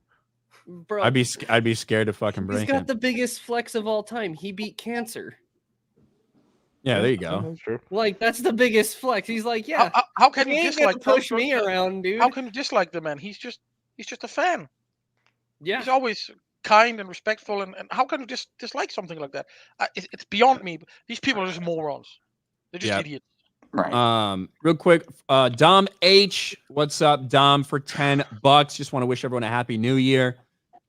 Bro, I'd be scared to fucking he's break got it. the biggest flex of all time. He beat cancer. Yeah, there you go. That's true. Like, that's the biggest flex. He's like, yeah, How can you you ain't gonna dislike push me around, dude. How can you dislike the man? He's just a fan. Yeah. He's always kind and respectful, and how can you dislike something like that? It's beyond me. These people are just morons. They're just idiots. Right. Real quick, Dom H, what's up, Dom? For $10, just want to wish everyone a happy New Year.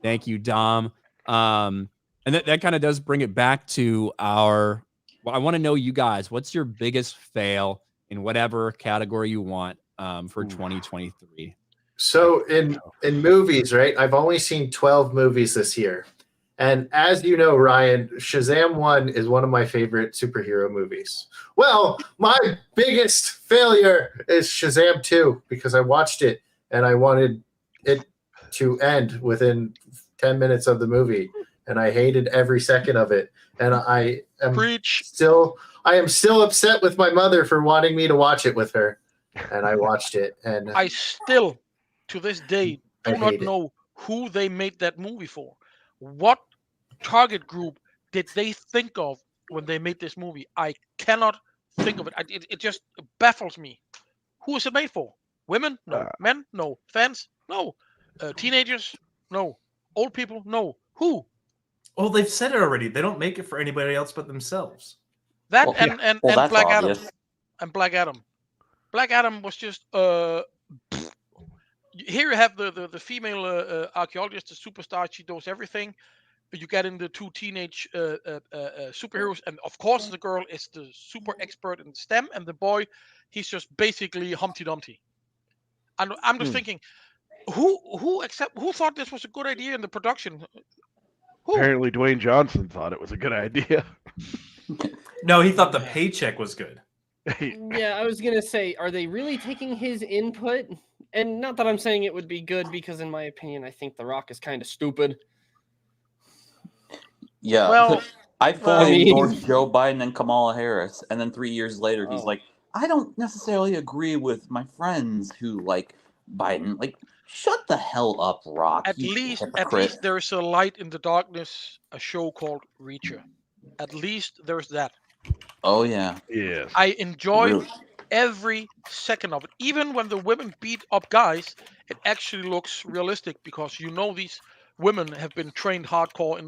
Thank you, Dom. And that kind of does bring it back to our. Well, I want to know, you guys, what's your biggest fail in whatever category you want for 2023? So in movies, right? I've only seen 12 movies this year. And as you know, Ryan, Shazam 1 is one of my favorite superhero movies. Well, my biggest failure is Shazam 2 because I watched it and I wanted it to end within 10 minutes of the movie. And I hated every second of it. And I am still upset with my mother for wanting me to watch it with her. And I watched it. And I still, to this day, do not hate it. know who they made that movie for. What target group did they think of when they made this movie? I cannot think of it. It just baffles me. Who is it made for? Women? No. Men? No. Fans? No. Teenagers? No. Old people? No. Who? Well, they've said it already. They don't make it for anybody else but themselves. That Well, and that's Black obvious. Adam. And Black Adam. Black Adam was just here you have the female archaeologist, the superstar. She does everything. But you get in the two teenage superheroes, and of course the girl is the super expert in STEM, and the boy, he's just basically Humpty Dumpty. And I'm just thinking, who thought this was a good idea in the production? Who? Apparently, Dwayne Johnson thought it was a good idea. No, he thought the paycheck was good. Yeah, I was gonna say, are they really taking his input? And not that I'm saying it would be good, because in my opinion, I think The Rock is kind of stupid. Yeah. Well, I fully endorsed Joe Biden and Kamala Harris, and then 3 years later, he's like, I don't necessarily agree with my friends who like Biden. Like, shut the hell up, Rock. At least there is a light in the darkness. A show called Reacher. At least there's that. Oh yeah. Yes. I enjoy every second of it. Even when the women beat up guys, it actually looks realistic because these women have been trained hardcore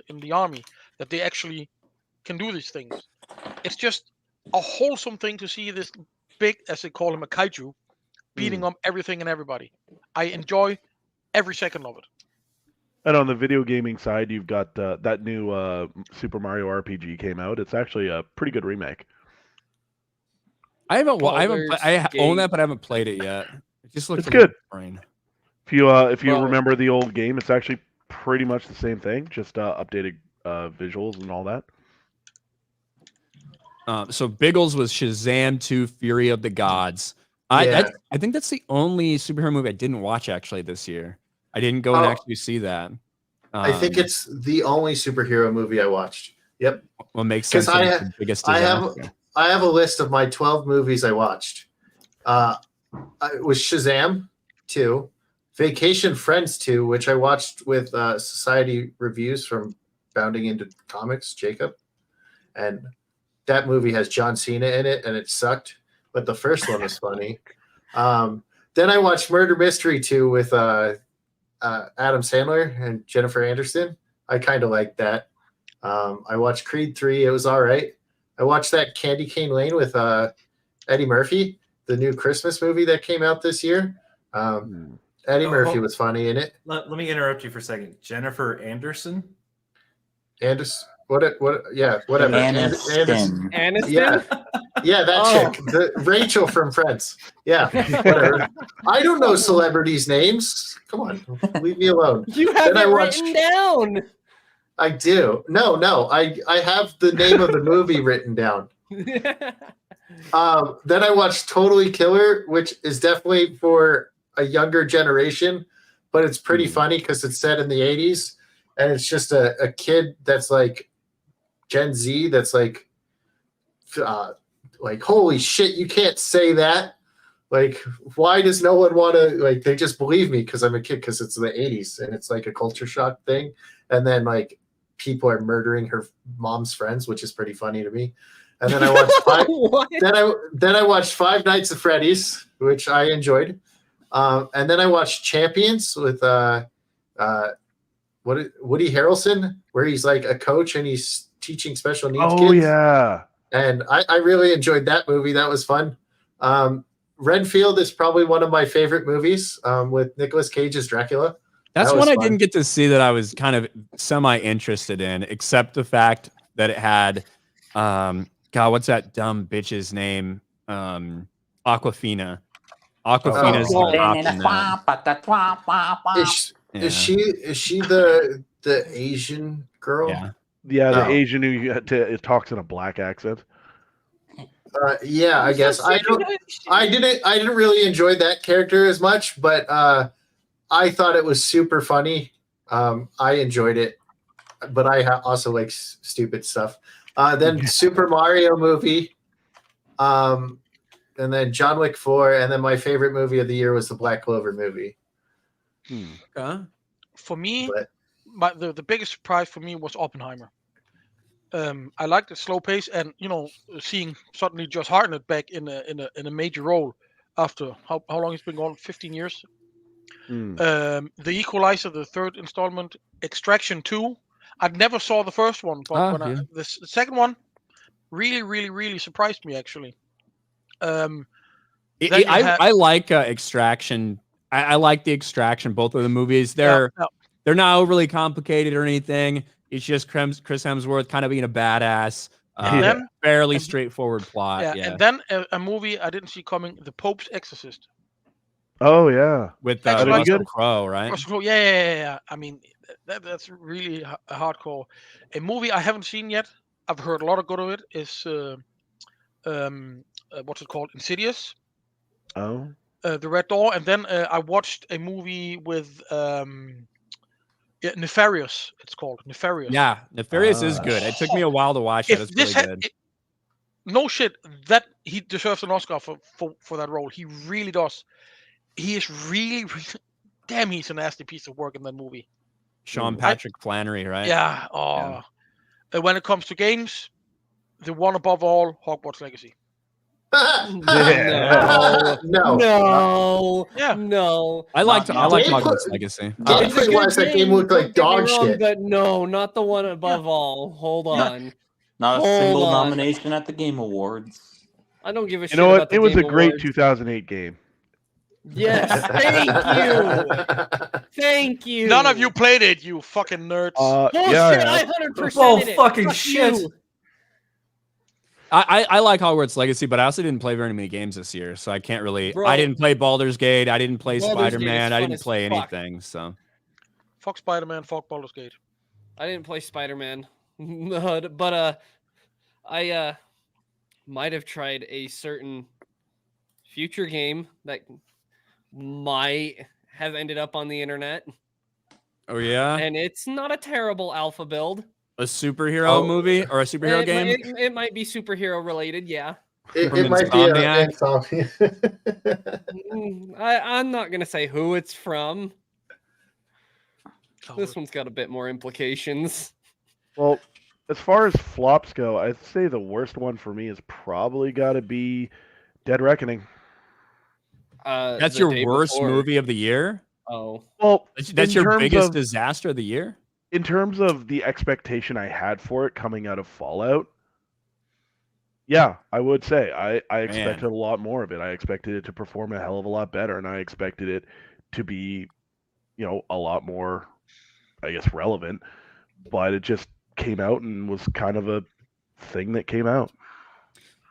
in the army, that they actually can do these things. It's just a wholesome thing to see this big, as they call him, a kaiju, beating up everything and everybody. I enjoy every second of it. And on the video gaming side, you've got that new Super Mario RPG came out. It's actually a pretty good remake. I own that, but I haven't played it yet. It just looks good. Boring. If you remember the old game, it's actually pretty much the same thing, just updated visuals and all that. So Biggles was Shazam 2: Fury of the Gods. I think that's the only superhero movie I didn't watch actually this year. I didn't go and actually see that. I think it's the only superhero movie I watched. Yep. What makes sense? I have a list of my 12 movies I watched. It was Shazam 2, Vacation Friends 2, which I watched with Society Reviews from Bounding Into Comics, Jacob. And that movie has John Cena in it, and it sucked. But the first one was funny. Then I watched Murder Mystery 2 with Adam Sandler and Jennifer Anderson. I kind of liked that. I watched Creed 3. It was all right. I watched that Candy Cane Lane with Eddie Murphy, the new Christmas movie that came out this year. Eddie Murphy was funny in it. Let me interrupt you for a second. Jennifer Anderson? Anderson? What? Yeah, whatever. Aniston. Yeah, that chick. Rachel from Friends. Yeah, whatever. I don't know celebrities' names. Come on, leave me alone. You have it written down. I do. No. I have the name of the movie written down. Then I watched Totally Killer, which is definitely for a younger generation, but it's pretty funny because it's set in the 80s, and it's just a kid that's like Gen Z that's like holy shit, you can't say that. Like, why does no one want to, like, they just believe me because I'm a kid, because it's the 80s and it's like a culture shock thing. And then like people are murdering her mom's friends, which is pretty funny to me. And then I watched then I watched Five Nights at Freddy's, which I enjoyed. And then I watched Champions with Woody Harrelson, where he's like a coach and he's teaching special needs kids. Oh yeah. And I really enjoyed that movie. That was fun. Renfield is probably one of my favorite movies, with Nicolas Cage as Dracula. That's one I didn't get to see that I was kind of semi-interested in, except the fact that it had, God, what's that dumb bitch's name? Aquafina. Aquafina's Is she the Asian girl? Yeah. Yeah, the Asian who it talks in a black accent. Yeah, I guess I didn't really enjoy that character as much, but I thought it was super funny. I enjoyed it, but I also like stupid stuff. Then Super Mario movie, and then John Wick 4, and then my favorite movie of the year was the Black Clover movie. For me, the biggest surprise for me was Oppenheimer. I liked the slow pace, and seeing suddenly Josh Hartnett back in a major role after how long it's been gone, 15 years. The Equalizer, the third installment, Extraction 2. I never saw the first one, but the second one really, really, really surprised me actually. I like Extraction. I like the Extraction. Both of the movies, they're not overly complicated or anything. It's just Chris Hemsworth kind of being a badass. Fairly straightforward plot. And then a movie I didn't see coming, The Pope's Exorcist. Oh yeah, with Russell Crowe, right? Russell Crowe, yeah. I mean, that's really hardcore. A movie I haven't seen yet. I've heard a lot of good of it. Is what's it called? Insidious. Oh. The Red Door, and then I watched a movie with Nefarious. It's called Nefarious. Yeah, Nefarious is good. It took me a while to watch it. It's really good. No shit, that he deserves an Oscar for that role. He really does. He is really, really damn. He's a nasty piece of work in that movie. Sean Patrick Flannery, right? Yeah. When it comes to games, the one above all, Hogwarts Legacy. No. I like Hogwarts Legacy. Gameplay-wise, that game looked like dog shit. But no, not the one above all. Hold on. Not a single nomination at the Game Awards. I don't give a shit. You know what? About the it was Game a great Awards. 2008 game. Yes, thank you. Thank you. None of you played it, you fucking nerds. Bullshit, I 100%. Oh, fucking shit. You. I like Hogwarts Legacy, but I also didn't play very many games this year, so I can't really. Bro, I didn't play Baldur's Gate. I didn't play Baldur's Spider-Man. Gate I is didn't fun play as fuck. anything. So. Fuck Spider-Man. Fuck Baldur's Gate. I didn't play Spider-Man, but I might have tried a certain future game that might have ended up on the internet. Oh yeah, and it's not a terrible alpha build. A superhero movie or a superhero game? It might be superhero related, yeah. It might be an Insomniac. I'm not gonna say who it's from. This one's got a bit more implications. Well, as far as flops go, I'd say the worst one for me is probably got to be Dead Reckoning. That's your worst movie of the year? Oh. Well, that's your biggest disaster of the year? In terms of the expectation I had for it coming out of Fallout, yeah, I would say I expected a lot more of it. I expected it to perform a hell of a lot better, and I expected it to be, a lot more, I guess, relevant. But it just came out and was kind of a thing that came out.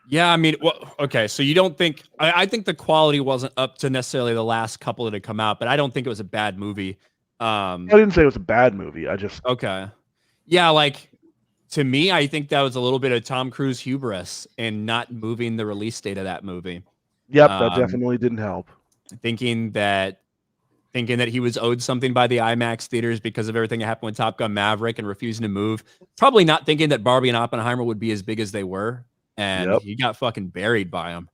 Yeah, I mean, okay, so you don't think... I think the quality wasn't up to necessarily the last couple that had come out, but I don't think it was a bad movie. I didn't say it was a bad movie. I just... Okay. Yeah, like, to me, I think that was a little bit of Tom Cruise hubris in not moving the release date of that movie. Yep, that definitely didn't help. thinking that he was owed something by the IMAX theaters because of everything that happened with Top Gun Maverick and refusing to move. Probably not thinking that Barbie and Oppenheimer would be as big as they were. And he got fucking buried by them.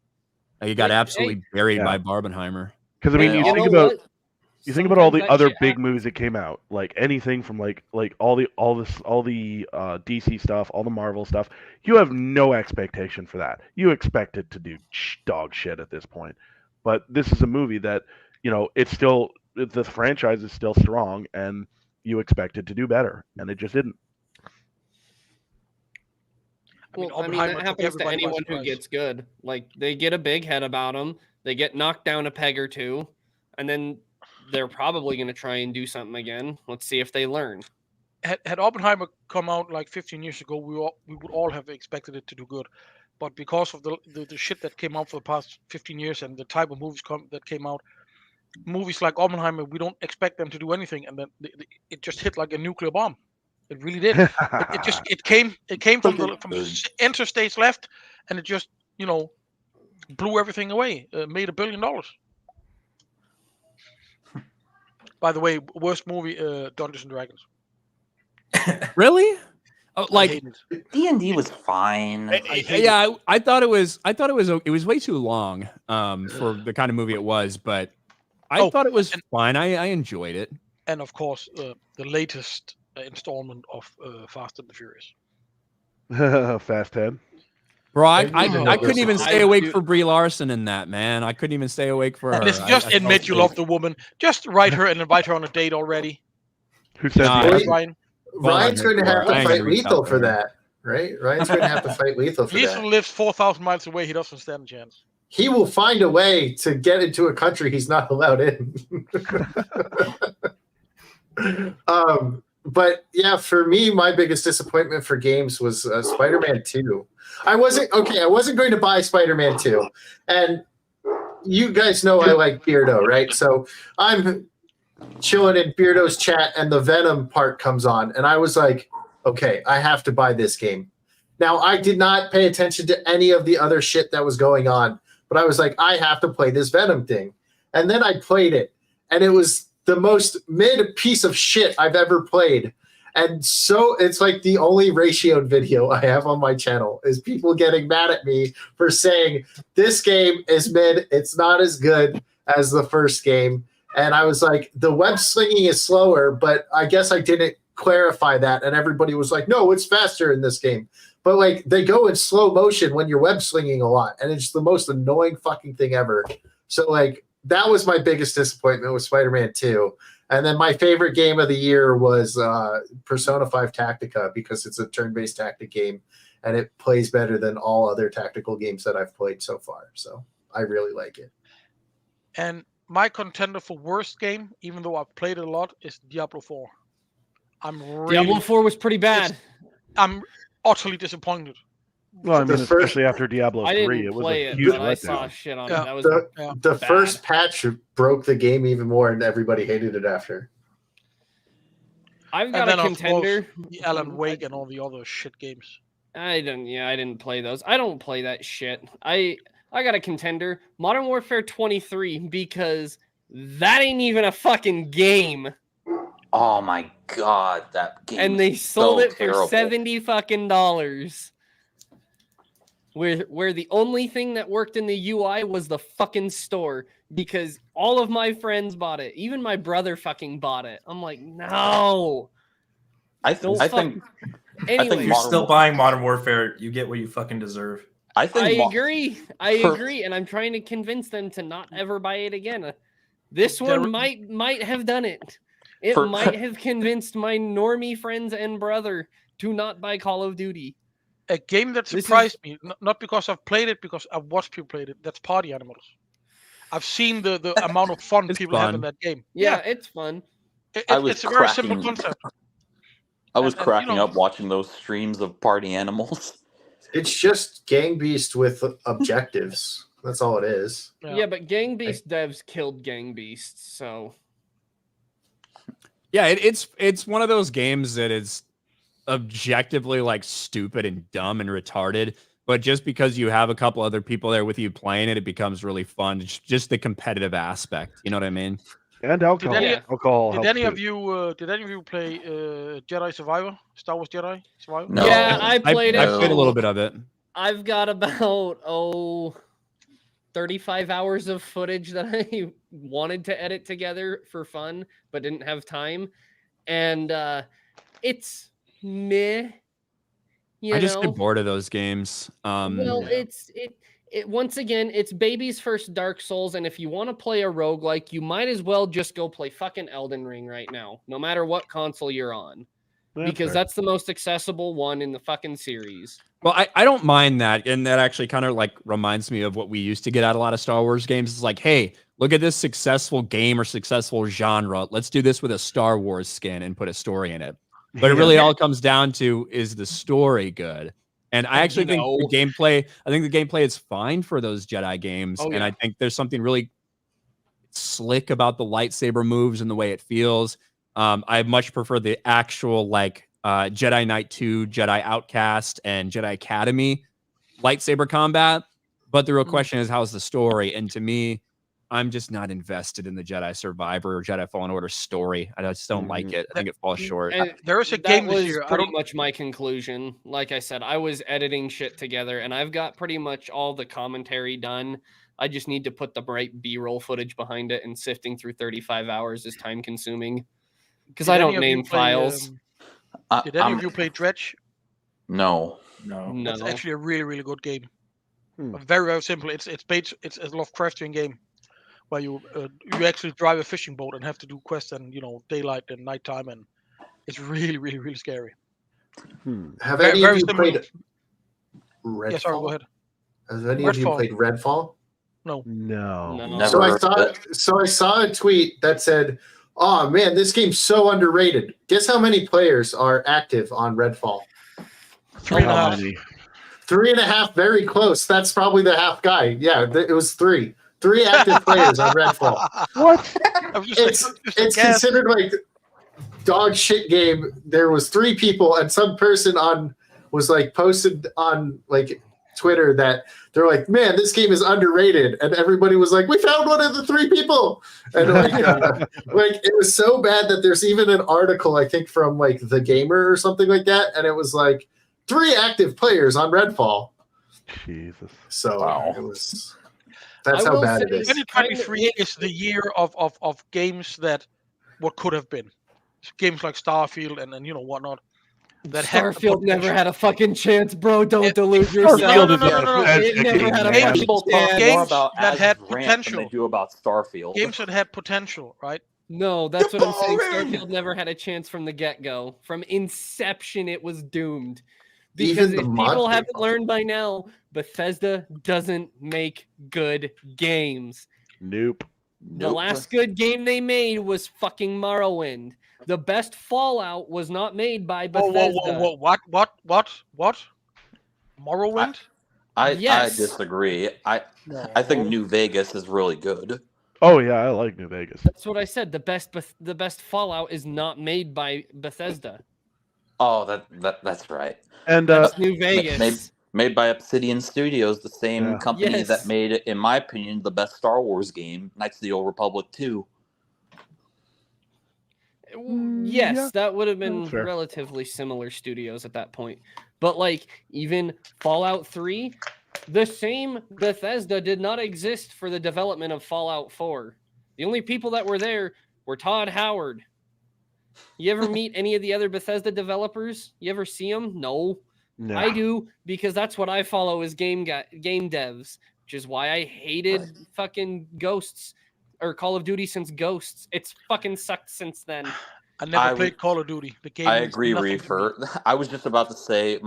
Like, he got absolutely buried by Barbenheimer. Because I mean, you think about all the other big movies that came out, like anything from like all the DC stuff, all the Marvel stuff. You have no expectation for that. You expect it to do dog shit at this point. But this is a movie that, you know, it's still, the franchise is still strong, and you expect it to do better, and it just didn't. Well, I mean, that happens to anyone who gets good. Like, they get a big head about them, they get knocked down a peg or two, and then they're probably going to try and do something again. Let's see if they learn. Had Oppenheimer come out like 15 years ago, we would all have expected it to do good. But because of the shit that came out for the past 15 years and the type of movies that came out, movies like Oppenheimer, we don't expect them to do anything, and then it just hit like a nuclear bomb. It really did. it came from the interstates left, and it just, you know, blew everything away. Made $1 billion. By the way, worst movie, Dungeons and Dragons. Really? Oh, like D&D was fine. I thought it was way too long for the kind of movie it was, but I thought it was fine. I enjoyed it. And of course, the latest installment of Fast and the Furious. Fast 10. Bro, I couldn't even stay awake for Brie Larson in that, man. I couldn't even stay awake for her. Listen, just admit you love the woman. Just write her and invite her on a date already. Who said Ryan? Ryan's going to have to fight Lethal for that, right? Ryan's going to have to fight Lethal for that. Lethal lives 4,000 miles away. He doesn't stand a chance. He will find a way to get into a country he's not allowed in. But yeah, for me, my biggest disappointment for games was Spider-Man 2. I wasn't going to buy Spider-Man 2. And you guys know I like Beardo, right? So I'm chilling in Beardo's chat and the Venom part comes on. And I was like, okay, I have to buy this game. Now, I did not pay attention to any of the other shit that was going on. But I was like, I have to play this Venom thing. And then I played it. And it was the most mid piece of shit I've ever played. And so it's like the only ratioed video I have on my channel is people getting mad at me for saying this game is mid. It's not as good as the first game. And I was like, the web slinging is slower, but I guess I didn't clarify that. And everybody was like, no, it's faster in this game. But like they go in slow motion when you're web slinging a lot. And it's the most annoying fucking thing ever. So like that was my biggest disappointment with Spider-Man 2. And then my favorite game of the year was Persona 5 Tactica because it's a turn-based tactic game and it plays better than all other tactical games that I've played so far. So I really like it. And my contender for worst game, even though I've played it a lot, is Diablo 4. Diablo 4 was pretty bad. I'm utterly disappointed. Well, I mean, especially after Diablo 3, it was a huge letdown. I saw shit on it. That was the first patch broke the game even more, and everybody hated it after. I've got a contender. Course, the Alan Wake and all the other shit games. I didn't play those. I don't play that shit. I got a contender. Modern Warfare 23, because that ain't even a fucking game. Oh my god, that game! And they sold it terrible. for $70 fucking. Where the only thing that worked in the UI was the fucking store, because all of my friends bought it. Even my brother fucking bought it. I'm like, no. I think Anyway, you're still buying Modern Warfare. You get what you fucking deserve. I agree, and I'm trying to convince them to not ever buy it again. This one might have done it. It might have convinced my normie friends and brother to not buy Call of Duty. A game that surprised me, not because I've played it, because I've watched people play it. That's Party Animals. I've seen the amount of fun people have in that game. Yeah, it's fun. It's a very simple concept. I was cracking up watching those streams of Party Animals. It's just Gang Beast with objectives. That's all it is. Yeah, but Gang Beast devs killed Gang Beasts, so... Yeah, it's one of those games that is objectively like stupid and dumb and retarded, But just because you have a couple other people there with you playing it, it becomes really fun. It's just the competitive aspect. You know what I mean? And alcohol. any- Alcohol Did helps any too. of you play Jedi Survivor? Star Wars Jedi Survivor? No. Yeah, I played I it. played a little bit of it. I've got about 35 hours of footage that I wanted to edit together for fun, but didn't have time. And it's meh. I just get bored of those games. Well, it once again, it's baby's first Dark Souls, and if you want to play a roguelike, you might as well just go play fucking Elden Ring right now, no matter what console you're on. Because that's the most accessible one in the fucking series. Well, I don't mind that, and that actually kind of like reminds me of what we used to get out of a lot of Star Wars games. It's like, hey, look at this successful game or successful genre. Let's do this with a Star Wars skin and put a story in it. But it really all comes down to, is the story good? And I actually think the gameplay is fine for those Jedi games. And I think there's something really slick about the lightsaber moves and the way it feels. I much prefer the actual like Jedi Knight 2, Jedi Outcast, and Jedi Academy lightsaber combat. But the real question is, how's the story? And to me, I'm just not invested in the Jedi Survivor or Jedi Fallen Order story. I just don't like it. I think it falls short. There is a game this year. Pretty much my conclusion. Like I said, I was editing shit together, and I've got pretty much all the commentary done. I just need to put the bright B-roll footage behind it, and sifting through 35 hours is time consuming because I don't name files. Did any of you play Dredge? No. It's actually a really, really good game. Very, very simple. It's a Lovecraftian game where you actually drive a fishing boat and have to do quests and daylight and nighttime, and it's really, really, really scary. Have any of you played Redfall? Yeah, sorry, go ahead. Has any of you played Redfall? No. So I saw a tweet that said, "Oh man, this game's so underrated." Guess how many players are active on Redfall? 3.5. 3.5, very close. That's probably the half guy. Yeah, it was 3. 3 active players on Redfall. What? It's considered like dog shit game. There was 3 people, and some person was like posted on like Twitter that they're like, "Man, this game is underrated," and everybody was like, "We found one of the 3 people," and like it was so bad that there's even an article I think from like The Gamer or something like that, and it was like 3 active players on Redfall. Jesus. So it was. That's how bad it is. 2023 is the year of games that what could have been. Games like Starfield and whatnot. That Starfield never had a fucking chance, bro. Don't delude yourself. No. It never had a fucking chance. Games that had potential. They do about Starfield. Games that had potential, right? No, that's what I'm saying. Starfield never had a chance from the get-go. From inception, it was doomed. Because if people haven't learned by now, Bethesda doesn't make good games. Nope. The last good game they made was fucking Morrowind. The best Fallout was not made by Bethesda. Whoa. What? Morrowind? I disagree. I think New Vegas is really good. Oh yeah, I like New Vegas. That's what I said. The best Fallout is not made by Bethesda. Oh, that's right. And that's New Vegas. Made by Obsidian Studios, the same company that made, in my opinion, the best Star Wars game, Knights of the Old Republic 2. Yes, that would have been relatively similar studios at that point. But like even Fallout 3, the same Bethesda did not exist for the development of Fallout 4. The only people that were there were Todd Howard. You ever meet any of the other Bethesda developers? You ever see them? No. I do, because that's what I follow as game devs, which is why I hated fucking Ghosts or Call of Duty since Ghosts. It's fucking sucked since then. I never played Call of Duty. The game. I agree, Reefer. I was just about to say,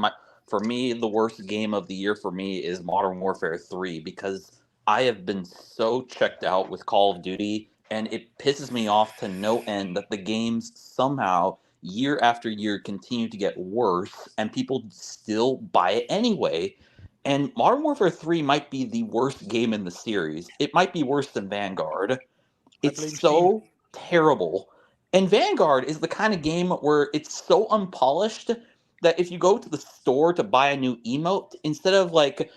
for me, the worst game of the year for me is Modern Warfare 3, because I have been so checked out with Call of Duty, and it pisses me off to no end that the games somehow, year after year, continue to get worse, and people still buy it anyway. And Modern Warfare 3 might be the worst game in the series. It might be worse than Vanguard. It's so terrible. And Vanguard is the kind of game where it's so unpolished that if you go to the store to buy a new emote, instead of like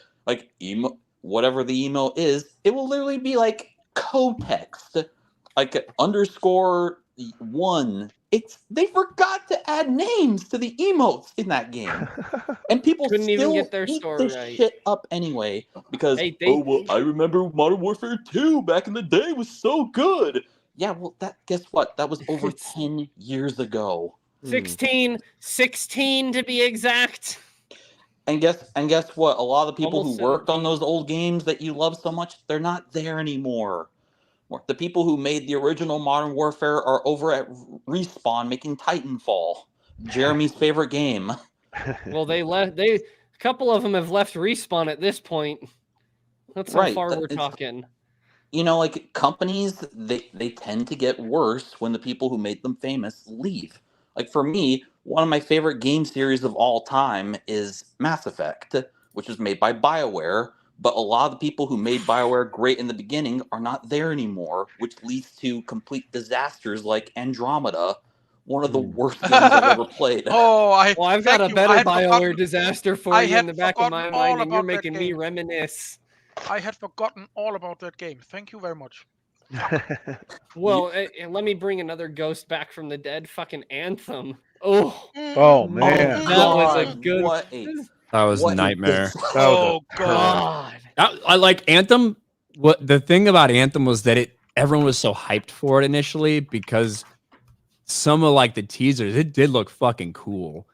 emo, whatever the emote is, it will literally be like co-text, like _1. They forgot to add names to the emotes in that game, and people Couldn't still even get their eat store this right. shit up anyway because I remember Modern Warfare 2 back in the day was so good. Yeah, well, guess what? That was over 10 years ago. 16 to be exact. And guess what? A lot of the people Almost who worked 17. on those old games that you love so much, they're not there anymore. The people who made the original Modern Warfare are over at Respawn making Titanfall, Jeremy's favorite game. Well, a couple of them have left Respawn at this point. That's how far we're talking. You know, like companies, they tend to get worse when the people who made them famous leave. Like for me, one of my favorite game series of all time is Mass Effect, which was made by BioWare. But a lot of the people who made BioWare great in the beginning are not there anymore, which leads to complete disasters like Andromeda, one of the worst games I've ever played. I've got a better BioWare disaster for you in the back of my mind, and you're making me reminisce. I had forgotten all about that game. Thank you very much. Well, let me bring another ghost back from the dead. Fucking Anthem. Oh man, that was a good. That was a nightmare. God! I like Anthem. What the thing about Anthem was that everyone was so hyped for it initially because some of like the teasers, it did look fucking cool.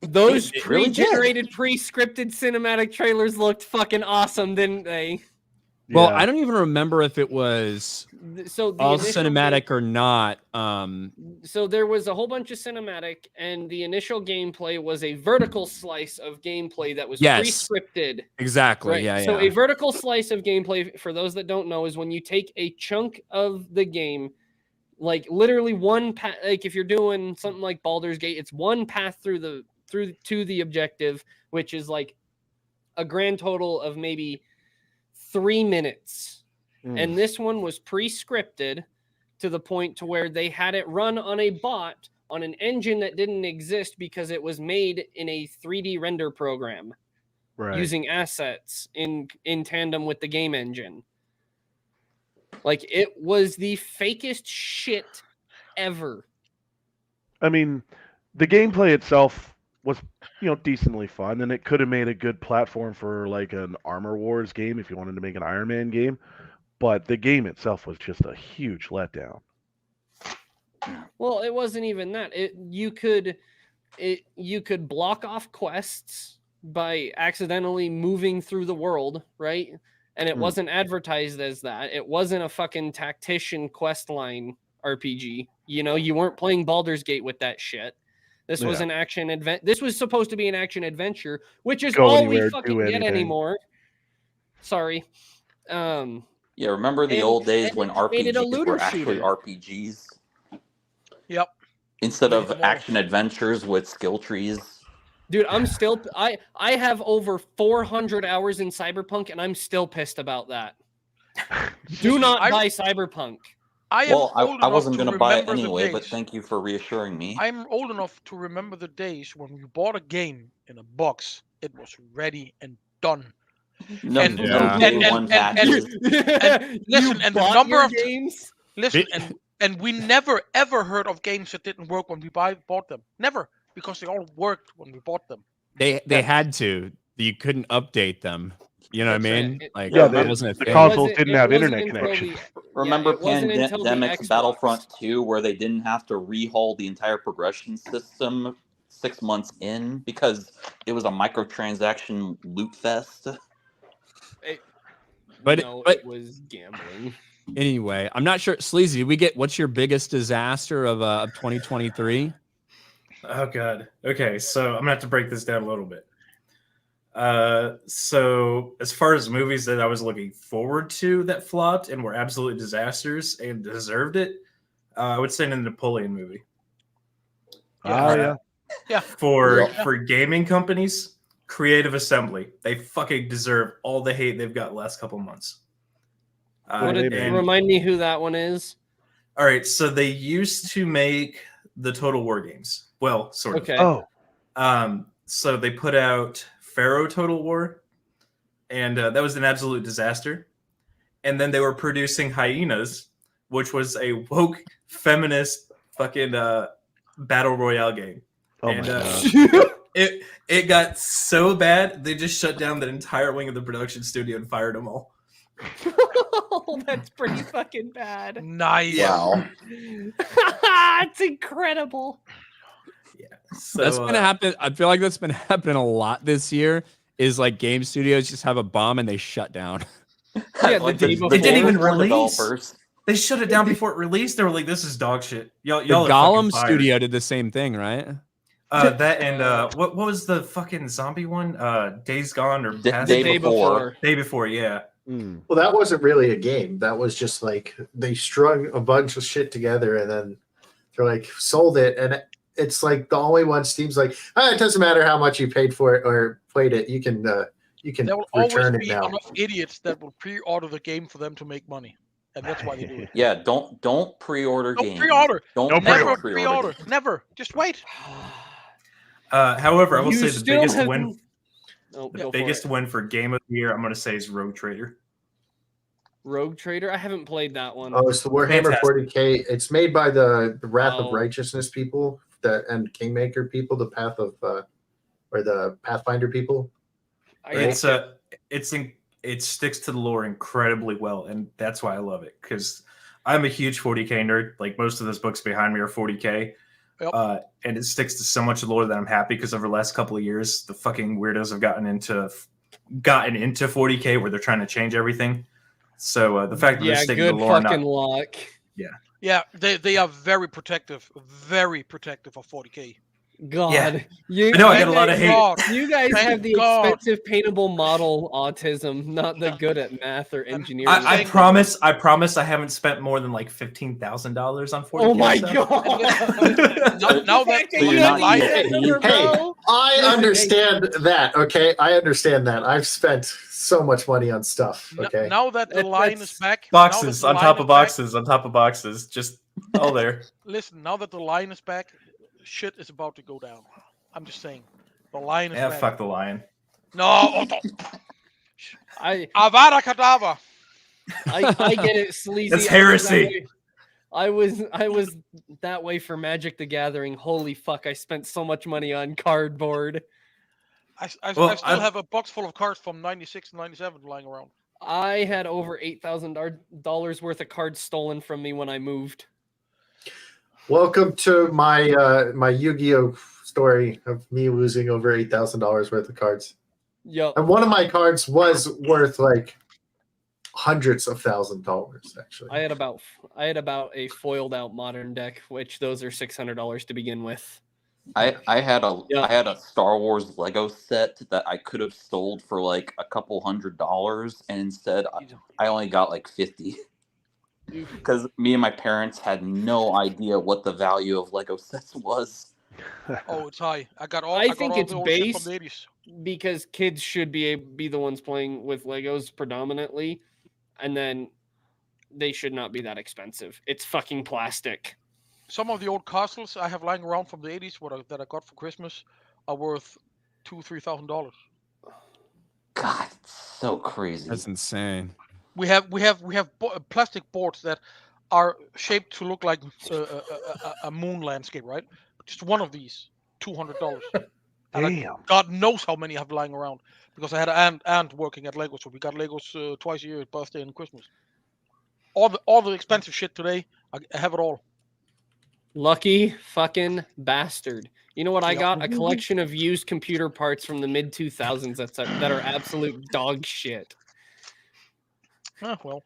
Those pre-generated, pre-scripted cinematic trailers looked fucking awesome, didn't they? Well, I don't even remember if it was all cinematic or not. So there was a whole bunch of cinematic, and the initial gameplay was a vertical slice of gameplay that was pre-scripted. Exactly. Right? Yeah. So a vertical slice of gameplay, for those that don't know, is when you take a chunk of the game, like literally one path. Like if you're doing something like Baldur's Gate, it's one path through to the objective, which is like a grand total of maybe 3 minutes. And this one was pre-scripted to the point to where they had it run on a bot on an engine that didn't exist because it was made in a 3D render program using assets in tandem with the game engine. Like it was the fakest shit ever. I mean, the gameplay itself was, decently fun, and it could have made a good platform for like an Armor Wars game if you wanted to make an Iron Man game. But the game itself was just a huge letdown. Well, it wasn't even that. You could block off quests by accidentally moving through the world, right? And it wasn't advertised as that. It wasn't a fucking tactician quest line RPG. You weren't playing Baldur's Gate with that shit. This was an action adventure. This was supposed to be an action adventure, which is all we fucking get anymore. Sorry. Yeah, remember the old days when RPGs were actually RPGs? Yep. Instead of action adventures with skill trees. Dude, I have over 400 hours in Cyberpunk, and I'm still pissed about that. Do not buy Cyberpunk. I wasn't going to buy it anyway, but thank you for reassuring me. I'm old enough to remember the days when we bought a game in a box. It was ready and done. And the number of games. Listen, and we never ever heard of games that didn't work when we bought them. Never, because they all worked when we bought them. They had to. You couldn't update them. You know what I mean? The consoles didn't have internet connection. Remember Pandemic's Battlefront 2, where they didn't have to rehaul the entire progression system 6 months in because it was a microtransaction loot fest? But it was gambling. Anyway, I'm not sure. Sleazy, what's your biggest disaster of 2023? Oh god. Okay, so I'm gonna have to break this down a little bit. So as far as movies that I was looking forward to that flopped and were absolute disasters and deserved it, I would say the Napoleon movie. Yeah. For gaming companies, Creative Assembly, they fucking deserve all the hate they've got the last couple months. Remind me who that one is. All right, so they used to make the Total War games. Well, sort of. Okay. So they put out Pharaoh Total War, and that was an absolute disaster. And then they were producing Hyenas, which was a woke feminist fucking battle royale game. Oh and my God. it got so bad they just shut down the entire wing of the production studio and fired them all. Oh, that's pretty fucking bad. Nice. Wow. It's incredible. Yeah, so That's gonna happen. I feel like that's been happening a lot this year. Is like game studios just have a bomb and they shut down. Yeah, Like the day They didn't even before release. developers. They shut it down before it released. They were like, "This is dog shit." Y'all The are Gollum fucking fired. studio did the same thing, right? That and what was the fucking zombie one? Days Gone or Past Day Day before. Day Before, yeah. Mm. Well, that wasn't really a game. That was just like they strung a bunch of shit together and then they're like sold it. And it's like the only one Steam's like, it doesn't matter how much you paid for it or played it. You can There will always return it be now. enough idiots that will pre-order the game for them to make money, and that's why they do it. Yeah, don't pre-order Don't games. pre-order. Don't Never pre-order pre-order. games. Never. Just wait. However, I will You say the still biggest have- win. Oh, The go for biggest it. win for game of the year, I'm going to say, is Rogue Trader. Rogue Trader. I haven't played that one. Oh, it's the Warhammer Fantastic. 40K. It's made by the Wrath of Oh. Righteousness people and Kingmaker people, the Path of or the Pathfinder people. It sticks to the lore incredibly well, and that's why I love it. Because I'm a huge 40K nerd. Like most of those books behind me are 40K. Yep. And it sticks to so much lore that I'm happy because over the last couple of years, the fucking weirdos have gotten into 40K where they're trying to change everything. So the fact that they're Yeah, sticking to good the lore, fucking luck. Yeah, they are very protective of 40K. God, Yeah. you, I know, I Thank got a lot of hate. God. You guys Thank have the God. expensive paintable model autism, not the good at math or engineering. I Thank promise I haven't spent more than like $15,000 on 40K. Oh my stuff. god! Now that So you're not line, yet. Hey, I understand that. Okay, I understand that. I've spent so much money on stuff. Okay, now that the line is That's- back, Boxes now that on the top line of is back- boxes on top of boxes, just all there. Listen, now that the line is back, shit is about to go down. I'm just saying, the line is Yeah, back. fuck the lion. No, I Avada Kedavra. I get it, sleazy. That's I was that heresy. way- I was that way for Magic the Gathering. Holy fuck! I spent so much money on cardboard. I Well, still have a box full of cards from 96 and 97 lying around. I had over $8,000 worth of cards stolen from me when I moved. welcome to my my Yu-Gi-Oh story of me losing over $8,000 worth of cards. Yup. And one of my cards was worth like hundreds of $1,000s actually. I had about a foiled out modern deck, which those are $600 to begin with. I had a Yeah. I had a Star Wars Lego set that I could have sold for like a couple $100, and instead I only got like 50 because me and my parents had no idea what the value of Lego sets was. Oh, it's high. I got all. I got think all it's the old shit based- from the 80s. Because kids should be the ones playing with Legos predominantly, and then they should not be that expensive. It's fucking plastic. Some of the old castles I have lying around from the 80s, that I got for Christmas, are worth $2,000-3,000. God, it's so crazy. That's insane. We have plastic boards that are shaped to look like a moon landscape, right? Just one of these, $200. And Damn. God knows how many I have lying around because I had an aunt working at Legos, so we got Legos twice a year, birthday and Christmas. All the expensive shit today, I have it all. Lucky fucking bastard. You know what I Yep. got? A collection of used computer parts from the mid 2000s that are absolute dog shit. Well,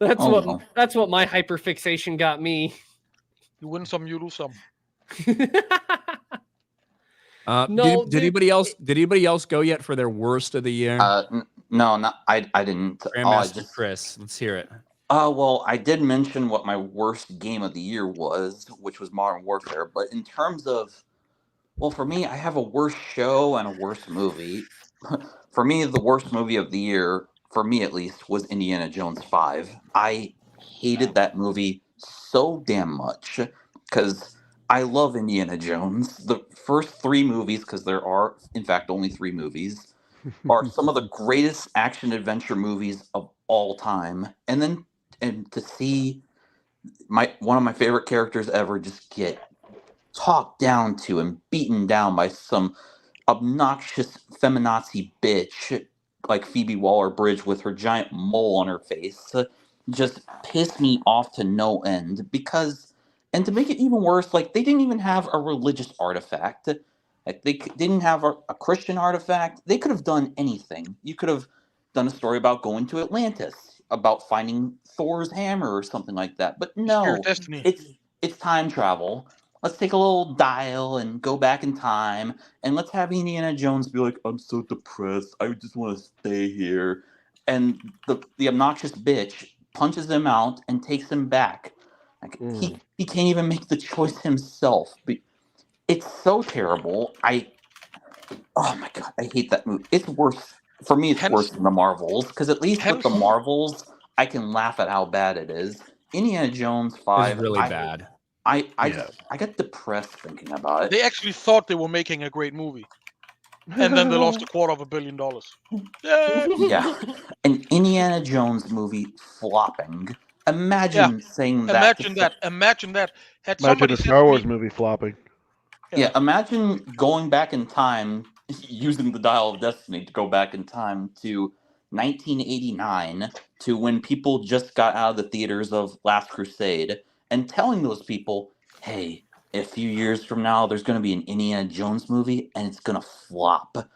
That's Oh, what no. that's what my hyperfixation got me. you win some, you lose some. No, Did anybody else go yet for their worst of the year? No, not I didn't. I Grandmaster just Chris, let's hear it. well, I did mention what my worst game of the year was, which was Modern Warfare. But in terms of, well, for me, I have a worst show and a worst movie. For me, the worst movie of the year, for me at least, was Indiana Jones 5. I hated that movie so damn much because I love Indiana Jones. The first 3 movies, because there are, in fact, only 3 movies, are some of the greatest action adventure movies of all time. And to see one of my favorite characters ever just get talked down to and beaten down by some obnoxious feminazi bitch like Phoebe Waller-Bridge with her giant mole on her face just pissed me off to no end. Because, and to make it even worse, like, they didn't even have a religious artifact. Like, they didn't have a Christian artifact. They could have done anything. You could have done a story about going to Atlantis, about finding Thor's hammer or something like that. But no, it's time travel. Let's take a little dial and go back in time, and let's have Indiana Jones be like, I'm so depressed, I just want to stay here. And the obnoxious bitch punches him out and takes him back. Like, he can't even make the choice himself. It's so terrible. Oh my god, I hate that movie. It's worse. For me, it's worse than the Marvels, because at least with the Marvels, I can laugh at how bad it is. Indiana Jones 5 is really bad. I got depressed thinking about it. They actually thought they were making a great movie, and then they lost $250 million. Yeah, an Indiana Jones movie flopping. Imagine saying that. Imagine that. Imagine a Star Wars movie flopping. Yeah, imagine going back in time, using the Dial of Destiny to go back in time to 1989, to when people just got out of the theaters of Last Crusade, and telling those people, hey, a few years from now, there's going to be an Indiana Jones movie, and it's going to flop.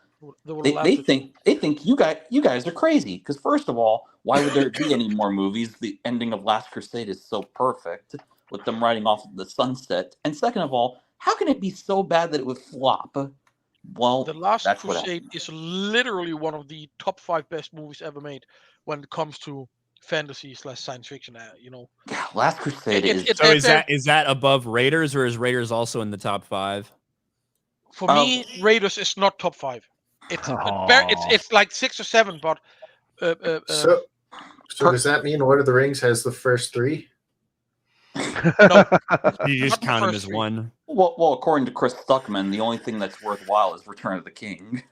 They think you guys are crazy. Because first of all, why would there be any more movies? The ending of Last Crusade is so perfect, with them riding off the sunset. And second of all, how can it be so bad that it would flop? Well, The Last Crusade is literally one of the top 5 best movies ever made when it comes to fantasy / science fiction. Yeah, Last Crusade is that above Raiders, or is Raiders also in the top 5? For me, Raiders is not top 5. It's like 6 or 7, but so does that mean Lord of the Rings has the first 3? No, you just count them as 3. One. Well, according to Chris Stuckman, the only thing that's worthwhile is Return of the King.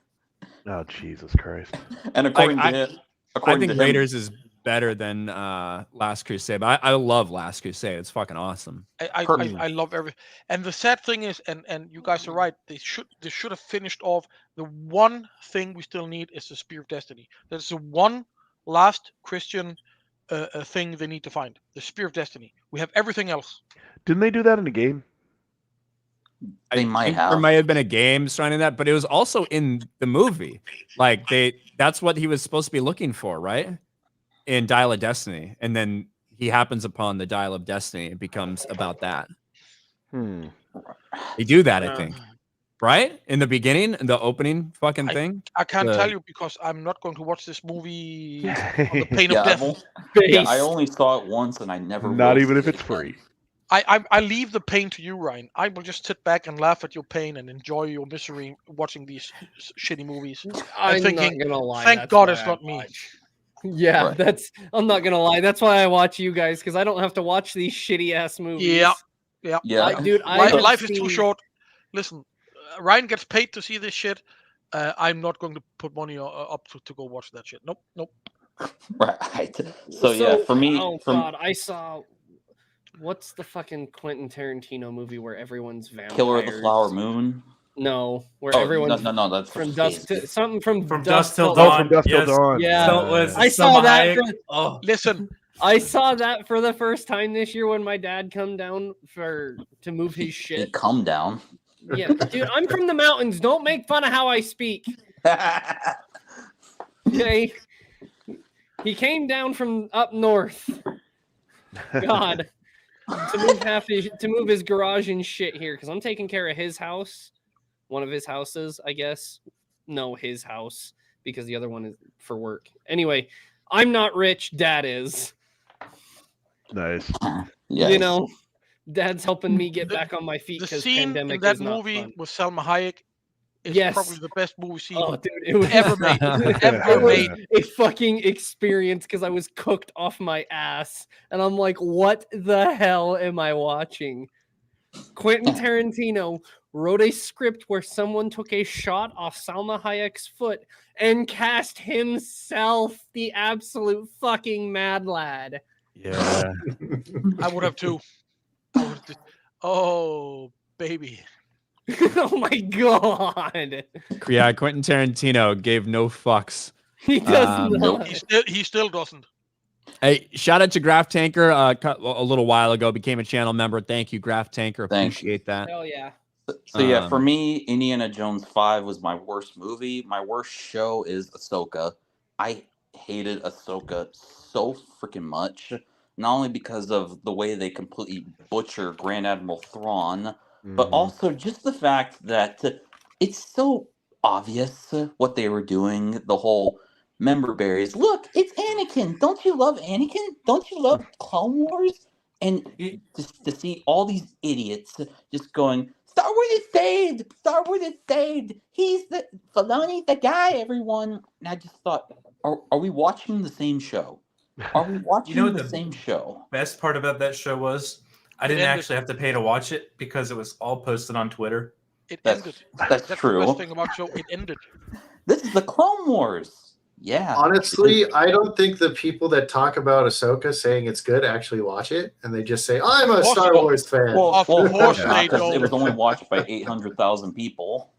Oh, Jesus Christ! And according to him, I think Raiders is better than Last Crusade. But I love Last Crusade. It's fucking awesome. I love everything. And the sad thing is, and you guys are right, they should have finished off. The one thing we still need is the Spear of Destiny. That's the one last Christian thing they need to find. The Spear of Destiny. We have everything else. Didn't they do that in a game? They might have. There might have been a game surrounding that, but it was also in the movie. Like that's what he was supposed to be looking for, right? In Dial of Destiny. And then he happens upon the Dial of Destiny. It becomes about that. They do that, I think. Right? In the beginning, in the opening fucking thing. I can't tell you because I'm not going to watch this movie on the pain of death. I only saw it once and I never Not even if it's free. I leave the pain to you, Ryan. I will just sit back and laugh at your pain and enjoy your misery watching these shitty movies. I'm thinking, not gonna lie. Thank God it's not me. Yeah, I'm not gonna lie. That's why I watch you guys, because I don't have to watch these shitty ass movies. Yeah. Dude, life is too short. Listen, Ryan gets paid to see this shit. I'm not going to put money up to go watch that shit. Nope. Right. So yeah, for me, I saw. What's the fucking Quentin Tarantino movie where everyone's vampires? Killer of the Flower Moon. No, where everyone's no, that's from dusk to something from dusk till dawn. From dusk till dawn. Yeah, I saw that. Listen, I saw that for the first time this year when my dad come down to move his shit. He come down. Yeah, dude, I'm from the mountains. Don't make fun of how I speak. Okay, he came down from up north. God. To move his garage and shit here, because I'm taking care of his house, one of his houses, I guess. No, his house, because the other one is for work. Anyway, I'm not rich. Dad is. Nice. Yes. You know, Dad's helping me get back on my feet. The scene in that movie with Salma Hayek is probably the best movie scene it was ever made. Ever made. A fucking experience, because I was cooked off my ass, and I'm like, what the hell am I watching? Quentin Tarantino wrote a script where someone took a shot off Salma Hayek's foot and cast himself, the absolute fucking mad lad. Yeah. I would have too. Oh, baby. Oh my god. Yeah, Quentin Tarantino gave no fucks. He does Nope. not. He still doesn't. Hey, shout out to Graph Tanker. A little while ago, became a channel member. Thank you, Graph Tanker. Thank Appreciate that. Hell yeah. So yeah, for me, Indiana Jones 5 was my worst movie. My worst show is Ahsoka. I hated Ahsoka so freaking much. Not only because of the way they completely butcher Grand Admiral Thrawn, but also just the fact that it's so obvious what they were doing. The whole member berries. Look, it's Anakin. Don't you love Anakin? Don't you love Clone Wars? And just to see all these idiots just going, Star Wars is saved! Star Wars is saved! He's the Filoni's the guy, everyone. And I just thought, are we watching the same show? Are we watching the same show? Best part about that show was I didn't actually have to pay to watch it because it was all posted on Twitter. It ended. That's true. The best thing about the show. It ended. This is the Clone Wars. Yeah. Honestly, I don't think the people that talk about Ahsoka saying it's good actually watch it, and they just say, "I'm a Star Wars fan." Well, Of course they because don't. it was only watched by 800,000 people.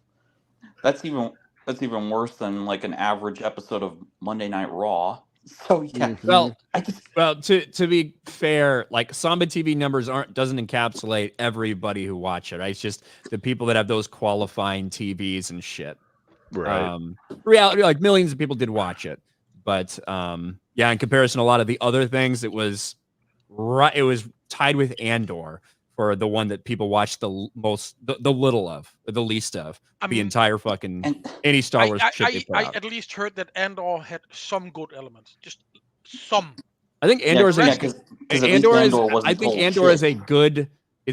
That's even worse than like an average episode of Monday Night Raw. So yeah. Well, to be fair, like Samba TV numbers doesn't encapsulate everybody who watch it. Right? It's just the people that have those qualifying TVs and shit. Right. Reality, like millions of people did watch it, but yeah, in comparison to a lot of the other things, it was tied with Andor for the one that people watched the most, the least of the entire fucking any Star Wars shit they put out. I at least heard that Andor had some good elements, just some. I think Andor is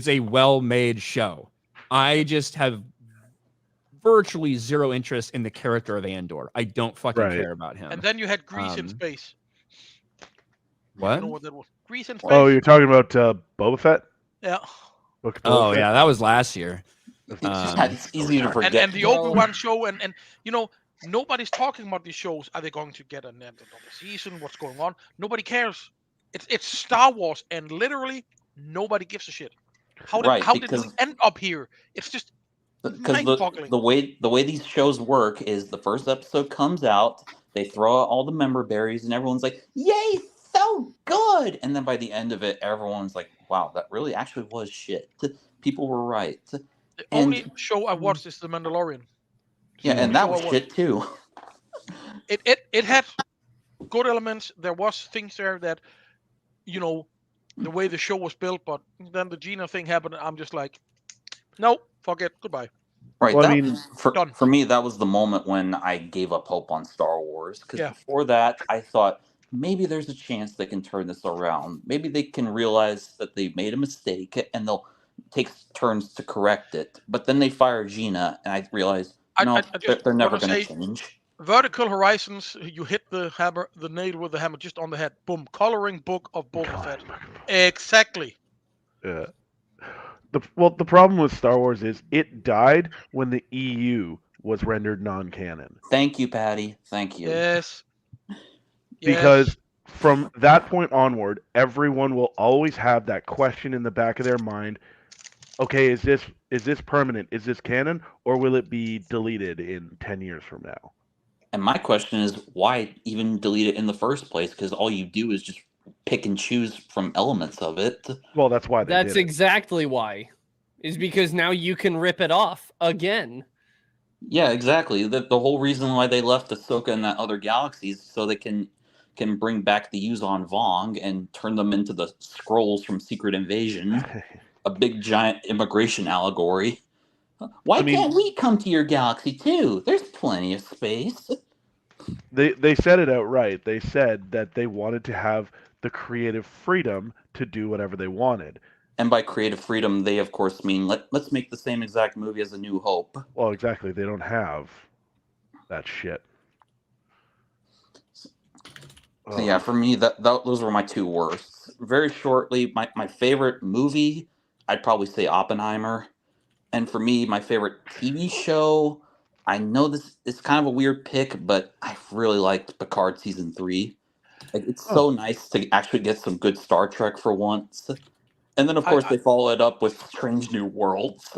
a well-made show. I just have virtually zero interest in the character of Andor. I don't fucking care about him. And then you had Grease in space. What? I don't know what that was. Grease in space. Oh, you're talking about Boba Fett? Yeah. Yeah, that was last year. It's easy to forget. And the Obi-Wan show, and you know, nobody's talking about these shows. Are they going to get another season? What's going on? Nobody cares. It's Star Wars, and literally nobody gives a shit. How did we end up here? It's just because the way these shows work is the first episode comes out, they throw out all the member berries, and everyone's like, "Yay, so good!" And then by the end of it, everyone's like, "Wow, that really actually was shit. People were right." The only show I watched is The Mandalorian. Yeah, and that was shit too. It had good elements. There was things there that, you know, the way the show was built, but then the Gina thing happened, and I'm just like, no, fuck it, goodbye. Right. Well, for me, that was the moment when I gave up hope on Star Wars. Because before that, I thought maybe there's a chance they can turn this around. Maybe they can realize that they made a mistake and they'll take turns to correct it. But then they fire Gina, and I realized they're never going to change. Vertical Horizons, you hit the nail with the hammer just on the head. Boom. Coloring book of Boba Fett. Exactly. Yeah. The problem with Star Wars is it died when the EU was rendered non-canon. Thank you, Patty. Thank you. Yes. Because from that point onward, everyone will always have that question in the back of their mind. Okay, is this permanent? Is this canon? Or will it be deleted in 10 years from now? And my question is, why even delete it in the first place? Because all you do is just pick and choose from elements of it. Well, that's why That's exactly why. Is because now you can rip it off again. Yeah, exactly. The whole reason why they left Ahsoka in that other galaxy is so they can bring back the Yuzon Vong and turn them into the scrolls from Secret Invasion. A big giant immigration allegory. Why can't we come to your galaxy too? There's plenty of space. They said it outright. They said that they wanted to have the creative freedom to do whatever they wanted. And by creative freedom, they of course mean let's make the same exact movie as A New Hope. Well, exactly. They don't have that shit. So yeah, for me, those were my two worst. Very shortly, my favorite movie I'd probably say Oppenheimer. And for me, my favorite TV show, I know this is kind of a weird pick, but I really liked Picard season 3. Like, it's so nice to actually get some good Star Trek for once. And then, of course, they follow it up with Strange New Worlds.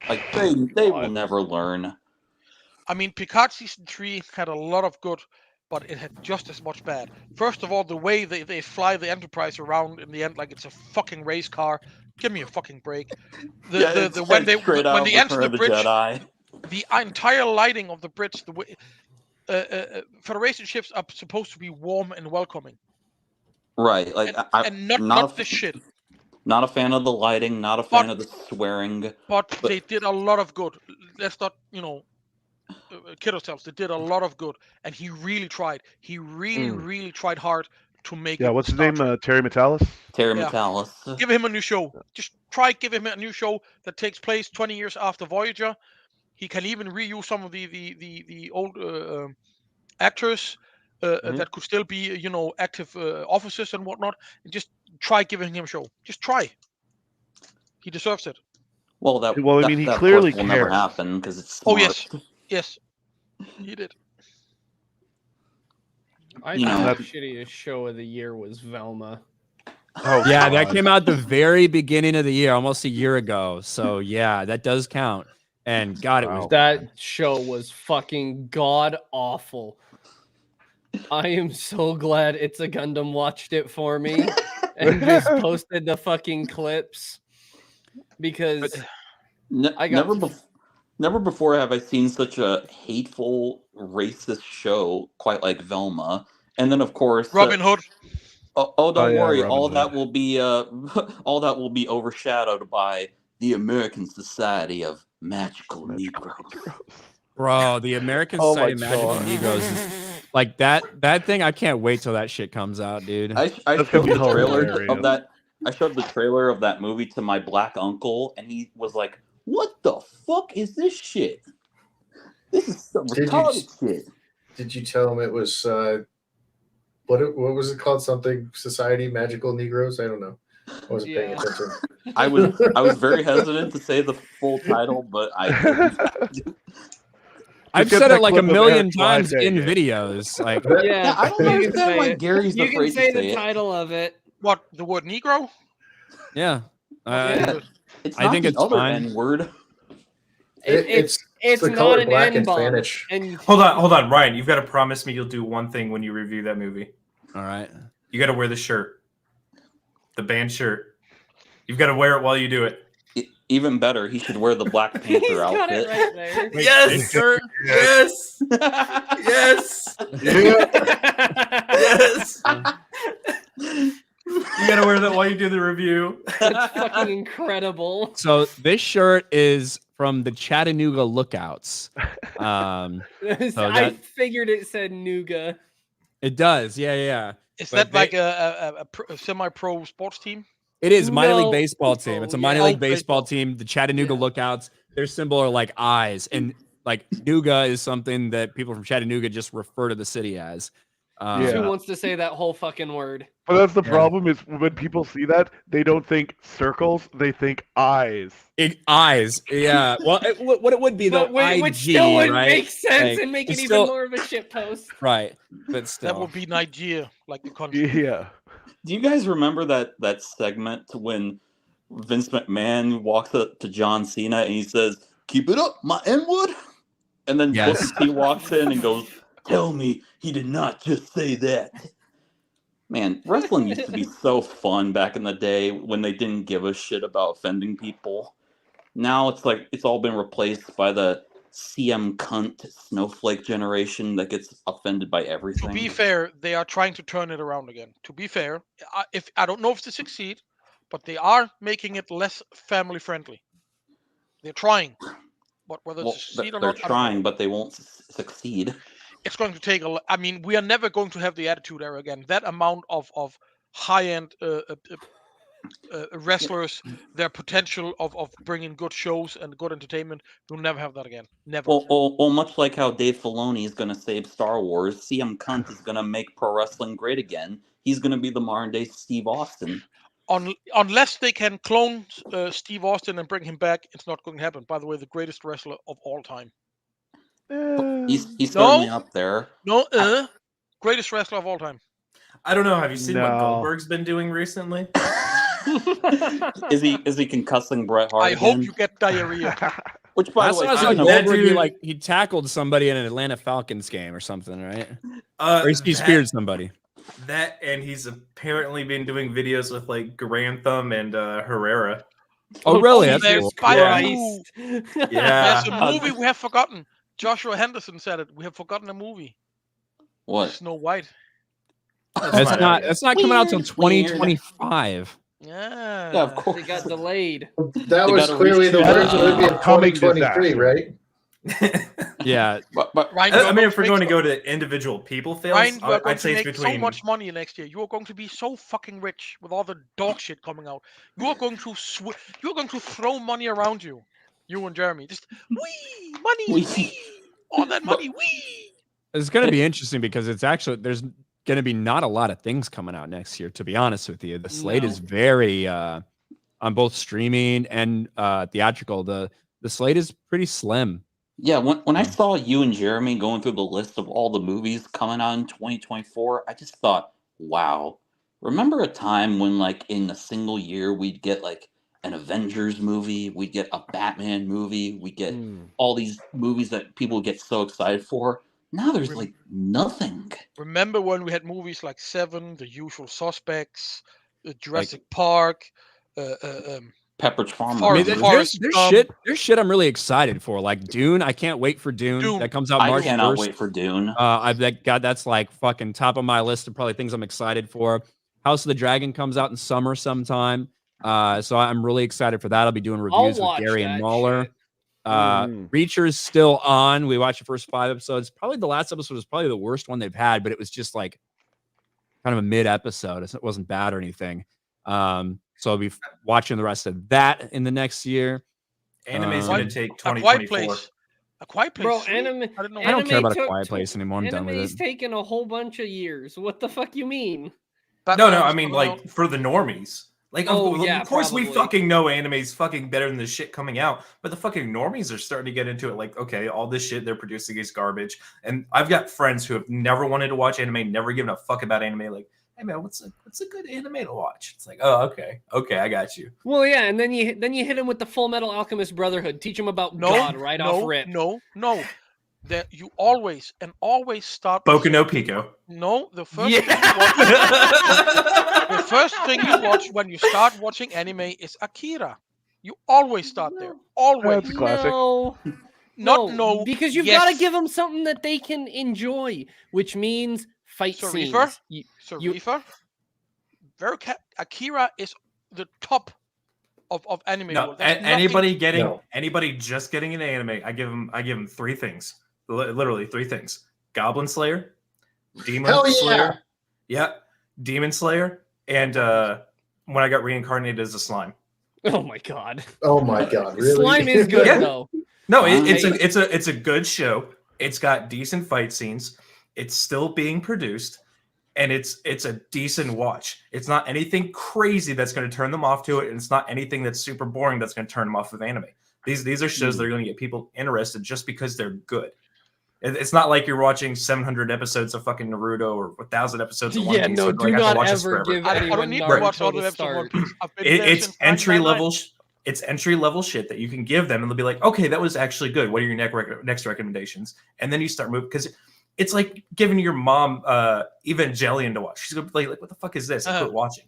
Like, they will never learn. I mean, Picard season 3 had a lot of good, but it had just as much bad. First of all, the way they fly the Enterprise around in the end like it's a fucking race car. Give me a fucking break. When they enter the bridge, Jedi. The entire lighting of the bridge, the way Federation ships are supposed to be warm and welcoming. Right, like and not this shit. Not a fan of the lighting, not a fan of the swearing. But they did a lot of good. Let's not, kid ourselves. They did a lot of good, and he really tried. He really tried hard to make it. Yeah, what's his name? Terry Metalis? Terry Metalis. Give him a new show. Just give him a new show that takes place 20 years after Voyager. He can even reuse some of the old actors that could still be, active officers and whatnot. And just try giving him a show. Just try. He deserves it. Well, I mean, he clearly will never happen because it's smart. Oh yes, he did. I thought the shittiest show of the year was Velma. Oh yeah, that came out the very beginning of the year, almost a year ago. So yeah, that does count. And God, that show was fucking god awful. I am so glad It's a Gundam watched it for me and just posted the fucking clips because never before have I seen such a hateful, racist show quite like Velma. And then, of course, Robin Hood. Don't worry, all that will be overshadowed by the American Society of Magical Negroes. Bro, the American Society of Magical Negroes is like that thing. I can't wait till that shit comes out, dude. I showed the trailer of that. I showed the trailer of that movie to my black uncle, and he was like, "What the fuck is this shit? This is some retarded shit." Did you tell him it was what was it called? Something Society Magical Negroes? I don't know. I wasn't paying attention. I was very hesitant to say the full title, but I've said it like a million times in videos. Like, yeah, I don't understand why Gary's you afraid can say to say the title of it. What, the word Negro? Yeah, it's I think it's fine. N-word. It's the not color an black in N-bomb. Spanish. Hold on, Ryan. You've got to promise me you'll do one thing when you review that movie. All right. You got to wear the shirt, the band shirt. You've got to wear it while you do it. Even better, he should wear the Black Panther outfit. Got it right there. Yes, sir. Yes. Yes. Yes. You gotta wear that while you do the review. That's fucking incredible. So this shirt is from the Chattanooga Lookouts. I figured it said Nougat. It does, yeah. Is that like a semi-pro sports team? It is minor league baseball team. It's a minor league baseball team. The Chattanooga Lookouts. Their symbol are like eyes, and like Nougat is something that people from Chattanooga just refer to the city as. Who wants to say that whole fucking word? But that's the problem is when people see that, they don't think circles, they think eyes. Eyes, yeah. Well, what it would be though, which still would make sense and make it even more of a shit post. Right, but still. That would be Nigeria, like the country. Yeah. Do you guys remember that segment when Vince McMahon walks up to John Cena and he says, "Keep it up, my N-word"? And then he walks in and goes, "Tell me he did not just say that." Man, wrestling used to be so fun back in the day when they didn't give a shit about offending people. Now it's like it's all been replaced by the CM cunt snowflake generation that gets offended by everything. To be fair, they are trying to turn it around again. To be fair, I don't know if they succeed, but they are making it less family friendly. They're trying, but whether they succeed or not, they're trying, but they won't succeed. It's going to take I mean, we are never going to have the Attitude Era again. That amount of high-end wrestlers, their potential of bringing good shows and good entertainment, we'll never have that again. Never. Well, much like how Dave Filoni is going to save Star Wars, CM Cunt is going to make pro wrestling great again. He's going to be the modern-day Steve Austin. Unless they can clone Steve Austin and bring him back, it's not going to happen. By the way, the greatest wrestler of all time. He's certainly up there. No, greatest wrestler of all time. I don't know. Have you seen what No. Goldberg's been doing recently? Is he concussing Bret Hart? I hope again? you get diarrhea. Which, by I the way, saw speaking of- that Goldberg, dude- he tackled somebody in an Atlanta Falcons game or something, right? Or he speared somebody. That, and he's apparently been doing videos with like Grantham and Herrera. Oh, really? There's That's cool. Spider Christ. Yeah. There's a movie we have forgotten. Joshua Henderson said it. We have forgotten a movie. what? Snow White. That's not coming out till Weird. 2025. Yeah. Yeah, of course. They got delayed. That They was gotta clearly the reach- words of movie of Coming 2023, disaster. right? Yeah. But Ryan, I mean, if we're going to go to individual people fails, Ryan, you are going I'd say to it's make between. so much money next year. You are going to be so fucking rich with all the dog shit coming out. You are going to you're going to throw money around you. You and Jeremy just wee money, wee all that money, wee. It's going to be interesting because there's going to be not a lot of things coming out next year, to be honest with you. The slate is very on both streaming and theatrical. The slate is pretty slim. yeah, when I saw you and Jeremy going through the list of all the movies coming out in 2024, I just thought, wow. Remember a time when, like, in a single year, we'd get like an Avengers movie, we'd get a Batman movie, we get all these movies that people get so excited for. Now there's like nothing. Remember when we had movies like Seven, The Usual Suspects, Jurassic Park, Pepperidge Farm. Forrest- movies. Forrest Gump. There's shit I'm really excited for. Like Dune. I can't wait for Dune. That comes out I March 1st. cannot wait for Dune. That's like fucking top of my list of probably things I'm excited for. House of the Dragon comes out in summer sometime. So I'm really excited for that. I'll be doing reviews with watch Gary and that Mahler. shit. Reacher's still on. We watched the first 5 episodes. Probably the last episode was probably the worst one they've had, but it was just like kind of a mid episode. It wasn't bad or anything. So I'll be watching the rest of that in the next year. Anime's going to take A Quiet 2024. Place. A Quiet Place. Bro, 3? anime. I don't know. I don't care about A took Quiet Place anymore. I'm done with Anime's it. taken a whole bunch of years. What the fuck you mean? No, Batman I is mean, coming like, out. for the normies. Like, Oh, yeah, of course we probably. fucking know anime's fucking better than the shit coming out, but the fucking normies are starting to get into it. Like, okay, all this shit they're producing is garbage. And I've got friends who have never wanted to watch anime, never given a fuck about anime. Like, hey man, what's a good anime to watch? It's like, oh, okay, I got you. Well, yeah, and then you hit him with the Full Metal Alchemist Brotherhood. Teach him about God right off rip. No. That you always start. Boku no Pico. No, the first thing you watch, the first thing you watch when you start watching anime is Akira. You always start there. Always. That's classic. No. Because you've yes. got to give them something that they can enjoy, which means fight Sarifa? scenes. Sarifa. Akira is the top of anime. No, world. There's anybody just getting into anime, I give them 3 things. Literally 3 things: Goblin Slayer, Demon Hell yeah! Slayer, Demon Slayer, and when I got reincarnated as a slime. Oh my god. Oh my god, really? Slime is good Yeah. though. No, it's a good show. It's got decent fight scenes. It's still being produced, and it's a decent watch. It's not anything crazy that's going to turn them off to it, and it's not anything that's super boring that's going to turn them off of anime. These are shows that are going to get people interested just because they're good. It's not like you're watching 700 episodes of fucking Naruto or 1,000 episodes of One Piece. No, where do I have to not watch this ever forever. give I anyone don't need to Naruto watch all the to episodes of One start. Piece. I've been there It's since entry 1999. level. It's entry level shit that you can give them, and they'll be like, "Okay, that was actually good. What are your next recommendations?" And then you start moving because it's like giving your mom Evangelion to watch. She's gonna be like, "What the fuck is this?" And quit watching.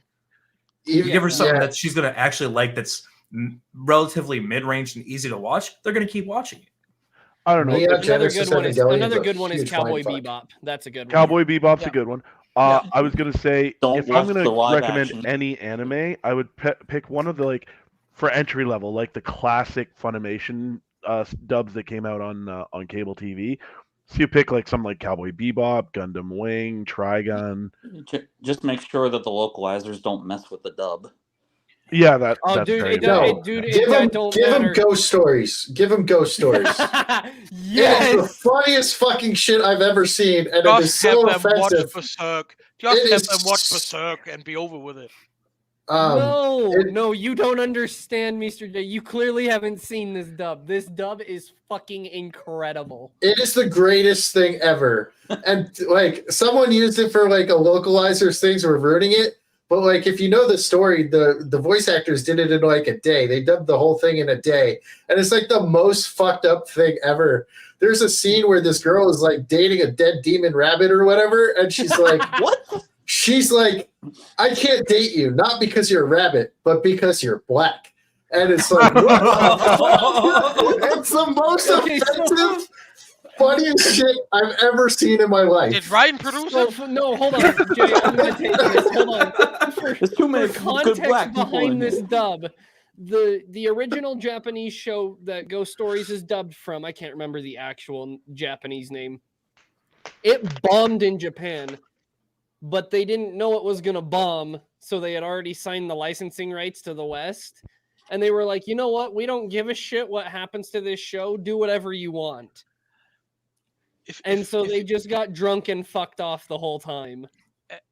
You give her something that she's gonna actually like. That's relatively mid-range and easy to watch. They're gonna keep watching it. I don't know. Yeah, Another Genesis good one is Evangelion's a huge Cowboy mindfuck. Bebop. That's a good one. Cowboy Bebop's Yeah. a good one. Yeah. I was gonna say Don't if I'm watch gonna the live recommend action. any anime, I would pick one of the like for entry level, like the classic Funimation dubs that came out on cable TV. So you pick like something like Cowboy Bebop, Gundam Wing, Trigun. Just make sure that the localizers don't mess with the dub. Yeah, that's dude, very it important. Give him don't matter. ghost stories. Give him ghost stories. Yes. It is the funniest fucking shit I've ever seen, and it is Just have so them watch offensive. Berserk. It Just have is them watch Berserk and be over with it. No, you don't understand, Mr. J. You clearly haven't seen this dub. This dub is fucking incredible. It is the greatest thing ever. And like someone used it for like a localizers things were ruining it. But like if you know the story, the voice actors did it in like a day. They dubbed the whole thing in a day. And it's like the most fucked up thing ever. There's a scene where this girl is like dating a dead demon rabbit or whatever, and she's like, What? She's like, I can't date you, not because you're a rabbit, but because you're black. And it's like, what the fuck? It's the most offensive, funniest shit I've ever seen in my life. Did Ryan produce it? No, hold on, Jay. I'm gonna take this. Hold on. There's too many For good black context people in behind this here. dub, the original Japanese show that Ghost Stories is dubbed from, I can't remember the actual Japanese name. It bombed in Japan, but they didn't know it was going to bomb, so they had already signed the licensing rights to the West. And they were like, you know what? We don't give a shit what happens to this show. Do whatever you want. So they just got drunk and fucked off the whole time.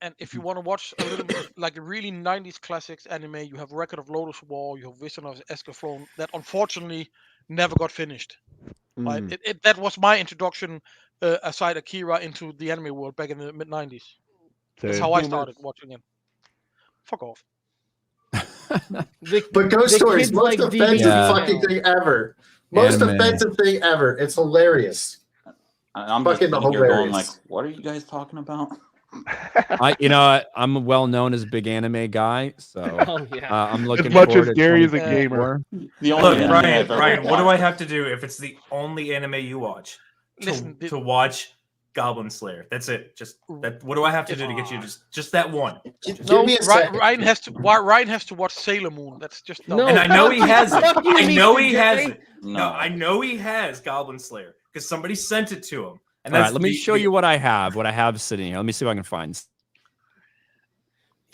And if you want to watch a little bit like a really 90s classics anime, you have Record of Lotus War, you have Vision of Escaflowne, that unfortunately never got finished. Right? That was my introduction, aside Akira, into the anime world back in the mid-90s. That's how I started watching it. Fuck off. But Ghost Stories, most like offensive DBZ fucking now. thing ever. Most Anime. offensive thing ever. It's hilarious. I'm just Fucking sitting here going hilarious. like, what are you guys talking about? I'm well known as a big anime guy, so Oh, yeah. I'm looking As much forward as to Gary is a 2024. gamer. The Look, only anime Ryan, I've ever Ryan, what do I watched. have to do if it's the only anime you watch? Listen, To watch Goblin Slayer. That's it. Just that. What do I have to do to get you just that one? Give me a second. Ryan has to watch Sailor Moon. That's just dumb. No. And I know he has it. Fuck you, I know Mr. he J. has it. No. No, I know he has Goblin Slayer because somebody sent it to him. And All that's right, let me the- show you what I have sitting here. Let me see if I can find.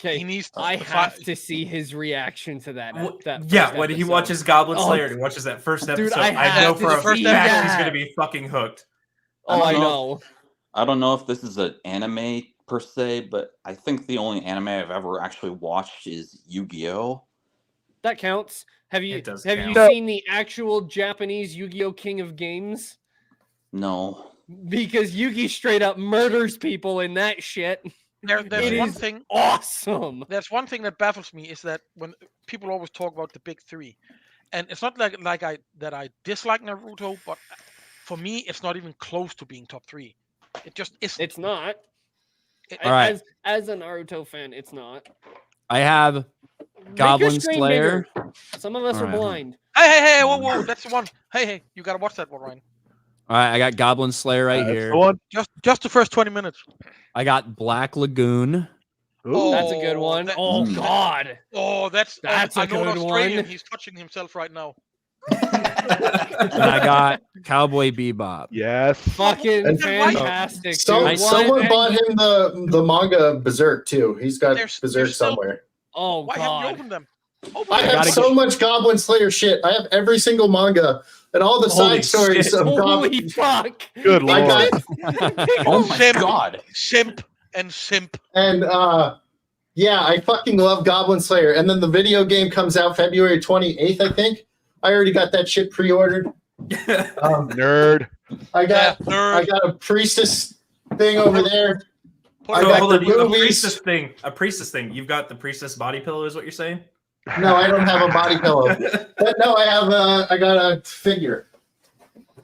Okay, He needs to I have to see his reaction to that. Yeah, when he episode. watches Goblin Oh, Slayer and he watches that first dude, episode, I I have know to for a see fact he's that. gonna be fucking hooked. Oh, I don't know. I don't know if this is an anime per se, but I think the only anime I've ever actually watched is Yu-Gi-Oh! That counts. Have you It does have you count. seen the actual Japanese Yu-Gi-Oh! King of Games? No. Because Yugi straight up murders people in that shit. There's It one is thing. awesome. There's one thing that baffles me is that when people always talk about the big three, and it's not like I dislike Naruto, but for me it's not even close to being top three. It just isn't. It's not. All right. As a Naruto fan, it's not. I have Make Goblin your screen Slayer. bigger. Some of us All are right. blind. Hey, whoa, that's the one. Hey, you gotta watch that one, Ryan. All right, I got Goblin Slayer right That's here. the one. Just the first 20 minutes. I got Black Lagoon. Ooh. That's a good one. that- Oh Mm. God. Oh, that's a I know an good Australian. one. He's touching himself right now. And I got Cowboy Bebop. Yes. Fucking And then why- fantastic. Someone dude. bought him the manga Berserk too. He's got There's Berserk still- somewhere. Oh Why haven't you God. opened them? I have gotta so much Goblin Slayer shit. I have every single manga and all the Holy side stories shit. of Holy Goblin. fuck. Good I lord. got Oh my Simp. god. Simp and simp. and yeah, I fucking love Goblin Slayer. And then the video game comes out February 28th, I think. I already got that shit pre-ordered. Nerd. I got Nerd. a priestess thing over there. I So got hold the on, you have a movies. priestess thing. You've got the priestess body pillow, is what you're saying? No, I don't have a body pillow. But no, I got a figure.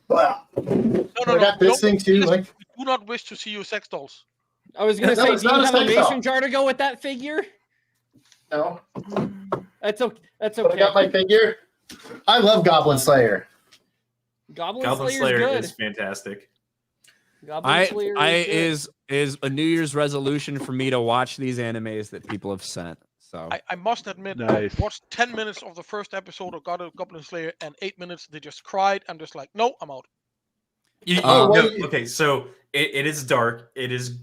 Wow. No, I got this thing too. Listen, Like, do not wish to see your sex dolls. I was gonna No, say, it's do you not a have a sex doll. mason jar to go with that figure? no, That's okay. That's but I okay. got my figure. I love Goblin Slayer. Goblin Goblin Slayer's Slayer good. is fantastic. Goblin Slayer is good. is a New Year's resolution for me to watch these animes that people have sent. So I must admit, Nice. I watched 10 minutes of the first episode of Goblin Slayer, and 8 minutes they just cried. I'm just like, no, I'm out. Oh, No, well, okay, so it is dark. It is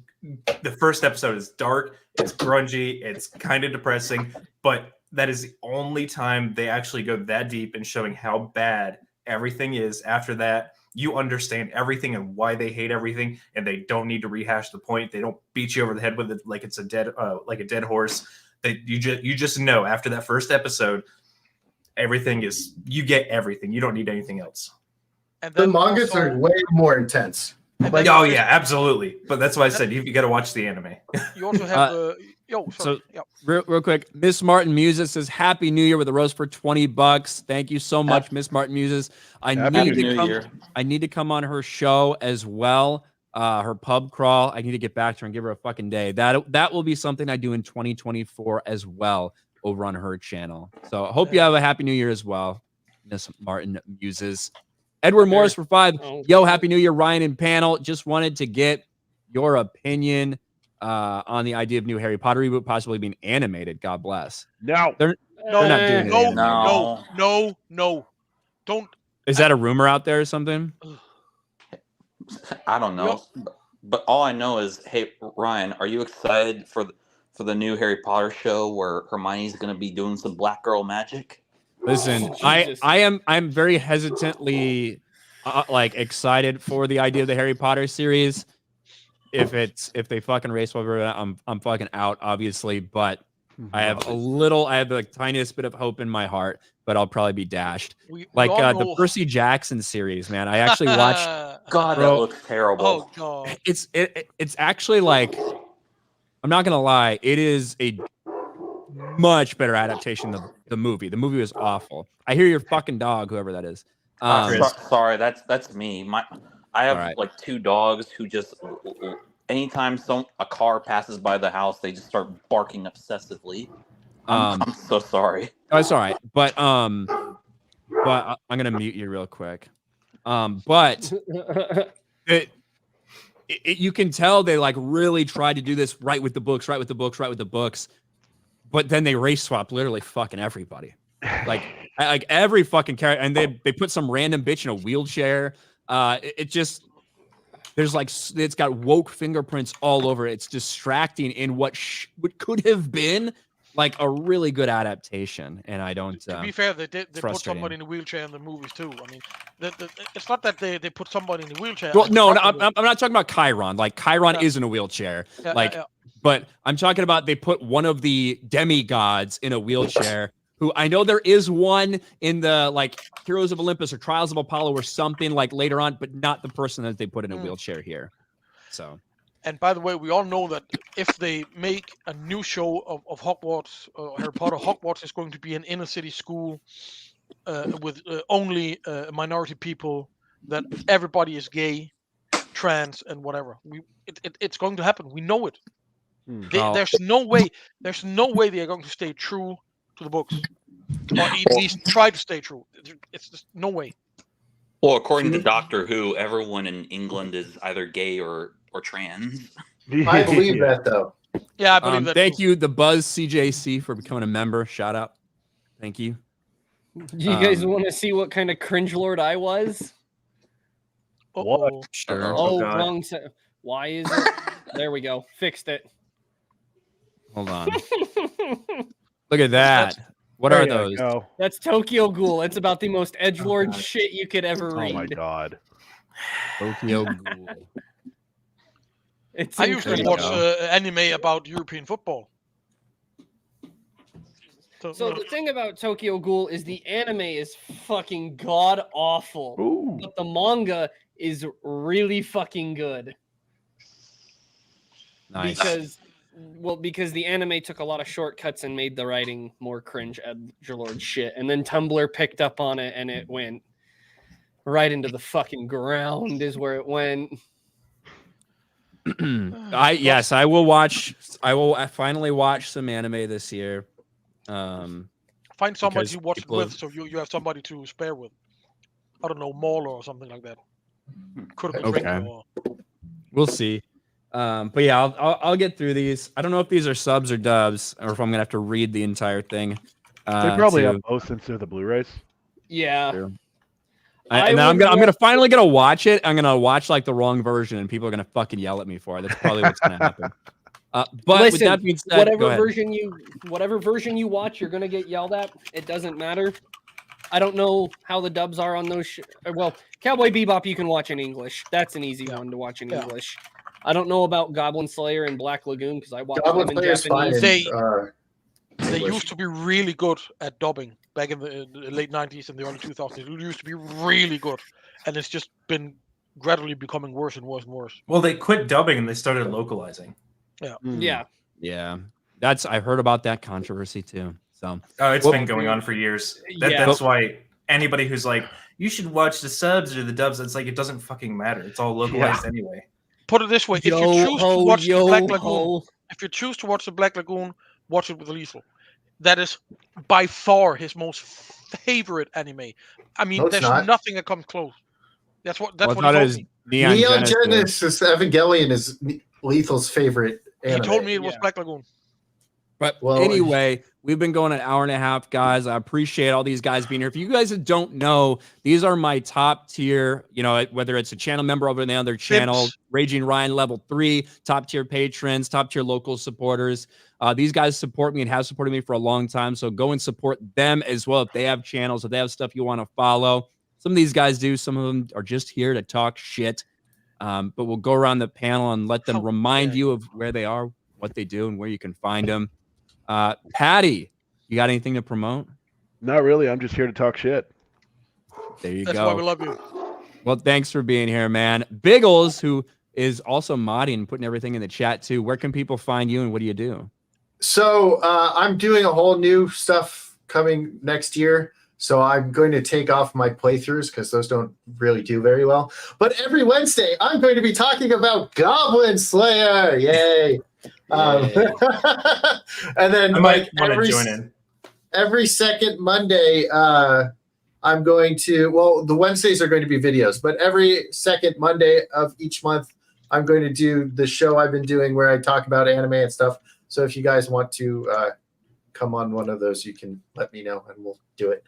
the first episode is dark. It's grungy. It's kind of depressing, but that is the only time they actually go that deep in showing how bad everything is. After that, you understand everything and why they hate everything, and they don't need to rehash the point. They don't beat you over the head with it like it's a dead horse. You just know after that first episode, you get everything. You don't need anything else. And The then mangas also- are way more intense. and Oh then yeah, absolutely. But that's why I said you got to watch the anime. you also have So real quick, Miss Martin Muses says Happy New Year with a rose for $20. Thank you so much, Miss Martin Muses. I Happy need to come on her show as well. Her pub crawl. I need to get back to her and give her a fucking day. That will be something I do in 2024 as well over on her channel. So I hope you have a happy new year as well, Miss Martin Muses. Edward Morris for 5. Yo, happy new year, Ryan and panel. Just wanted to get your opinion on the idea of new Harry Potter reboot possibly being animated. God bless. No, They're not doing it. No. Don't. Is that a rumor out there or something? I don't know, but all I know is, hey, Ryan, are you excited for the new Harry Potter show where Hermione's going to be doing some black girl magic? Listen, I'm very hesitantly excited for the idea of the Harry Potter series. If they fucking race over, I'm fucking out, obviously. But I have the tiniest bit of hope in my heart, but I'll probably be dashed. The Percy Jackson series, man. I actually watched. God, that looks terrible. Oh god, it's actually like, I'm not gonna lie, it is a much better adaptation of the movie. The movie was awful. I hear your fucking dog, whoever that is. Sorry, that's me. I have like 2 dogs who just anytime a car passes by the house, they just start barking obsessively. I'm so sorry. Oh, it's all right, but I'm gonna mute you real quick. But you can tell they like really tried to do this right with the books. But then they race swapped literally fucking everybody. Like every fucking character, and they put some random bitch in a wheelchair. It just it's got woke fingerprints all over it. It's distracting in what could have been like a really good adaptation, and I don't. To be fair, they put somebody in a wheelchair in the movies too. I mean, it's not that they put somebody in a wheelchair. Well, no, I'm not talking about Chiron. Like Chiron is in a wheelchair. But I'm talking about they put one of the demigods in a wheelchair. Who I know there is one in the like Heroes of Olympus or Trials of Apollo or something like later on, but not the person that they put in a wheelchair here. So. And by the way, we all know that if they make a new show of Hogwarts, Harry Potter, Hogwarts is going to be an inner city school with only minority people, that everybody is gay, trans, and whatever. It's going to happen. We know it. There's no way they are going to stay true to the books, or at least try to stay true. It's just no way. Well, according to Doctor Who, everyone in England is either gay or trans. I believe that though. Yeah, I believe that. Thank you, the Buzz CJC, for becoming a member. Shout out. Thank you. You guys want to see what kind of cringe lord I was? What? Sure. Oh, wrong set. Why is it? There we go. Fixed it. Hold on. Look at that. What are those? That's Tokyo Ghoul. It's about the most edgelord shit you could ever read. Oh my god. Tokyo Ghoul. It's I usually watch anime about European football. So the thing about Tokyo Ghoul is the anime is fucking god awful, but the manga is really fucking good. Nice. Because the anime took a lot of shortcuts and made the writing more cringe edgelord shit, and then Tumblr picked up on it and it went right into the fucking ground is where it went. I will finally watch some anime this year. Find somebody to watch it with, so you have somebody to spare with. I don't know, Mauler or something like that. Could have been okay. We'll see. But yeah, I'll get through these. I don't know if these are subs or dubs, or if I'm gonna have to read the entire thing. They probably have both since they're the Blu-rays. Yeah. True. And then I'm gonna finally gonna watch it. I'm gonna watch like the wrong version, and people are gonna fucking yell at me for it. That's probably what's gonna happen. But listen, with that being said, whatever version you watch, you're gonna get yelled at. It doesn't matter. I don't know how the dubs are on those. Well, Cowboy Bebop you can watch in English. That's an easy one to watch in English. I don't know about Goblin Slayer and Black Lagoon because I watched them in Japanese. They used to be really good at dubbing back in the late 90s and the early 2000s. It used to be really good, and it's just been gradually becoming worse and worse and worse. Well, they quit dubbing and they started localizing. Yeah. Yeah. I heard about that controversy too. So it's been going on for years. That's why anybody who's like, you should watch the subs or the dubs, it's like it doesn't fucking matter. It's all localized anyway. Put it this way: if you choose to watch the Black Lagoon, watch it with Lethal. That is by far his most favorite anime. I mean, there's nothing that comes close. That's what he told me. Neon Genesis Evangelion is Lethal's favorite anime. He told me it was Black Lagoon. But anyway, we've been going an hour and a half, guys. I appreciate all these guys being here. If you guys don't know, these are my top tier, whether it's a channel member over on the other channel, Raging Ryan level 3, top tier patrons, top tier local supporters. These guys support me and have supported me for a long time. So go and support them as well. If they have channels, if they have stuff you want to follow. Some of these guys do. Some of them are just here to talk shit. But we'll go around the panel and let them remind you of where they are, what they do, and where you can find them. Patty, you got anything to promote? Not really. I'm just here to talk shit. There you go. That's why we love you. Well, thanks for being here, man. Biggles, who is also modding and putting everything in the chat too. Where can people find you and what do you do? So I'm doing a whole new stuff coming next year. So I'm going to take off my playthroughs because those don't really do very well. But every Wednesday, I'm going to be talking about Goblin Slayer. Yay. And then I might want to join in. Every second Monday, I'm going to, the Wednesdays are going to be videos, but every second Monday of each month, I'm going to do the show I've been doing where I talk about anime and stuff. So if you guys want to come on one of those, you can let me know and we'll do it.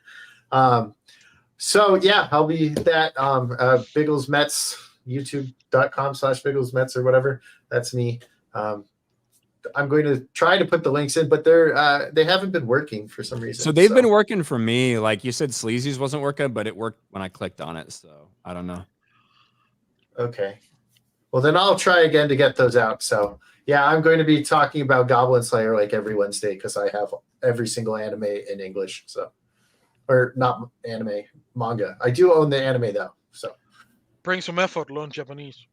So yeah, I'll be that Biggles Mets, youtube.com/BigglesMets or whatever. That's me. I'm going to try to put the links in, but they haven't been working for some reason. So they've been working for me. Like you said, Sleazy's wasn't working, but it worked when I clicked on it. So I don't know. Okay. Well, then I'll try again to get those out. So yeah, I'm going to be talking about Goblin Slayer like every Wednesday because I have every single anime in English. So, or not anime, manga. I do own the anime though. So bring some effort, learn Japanese.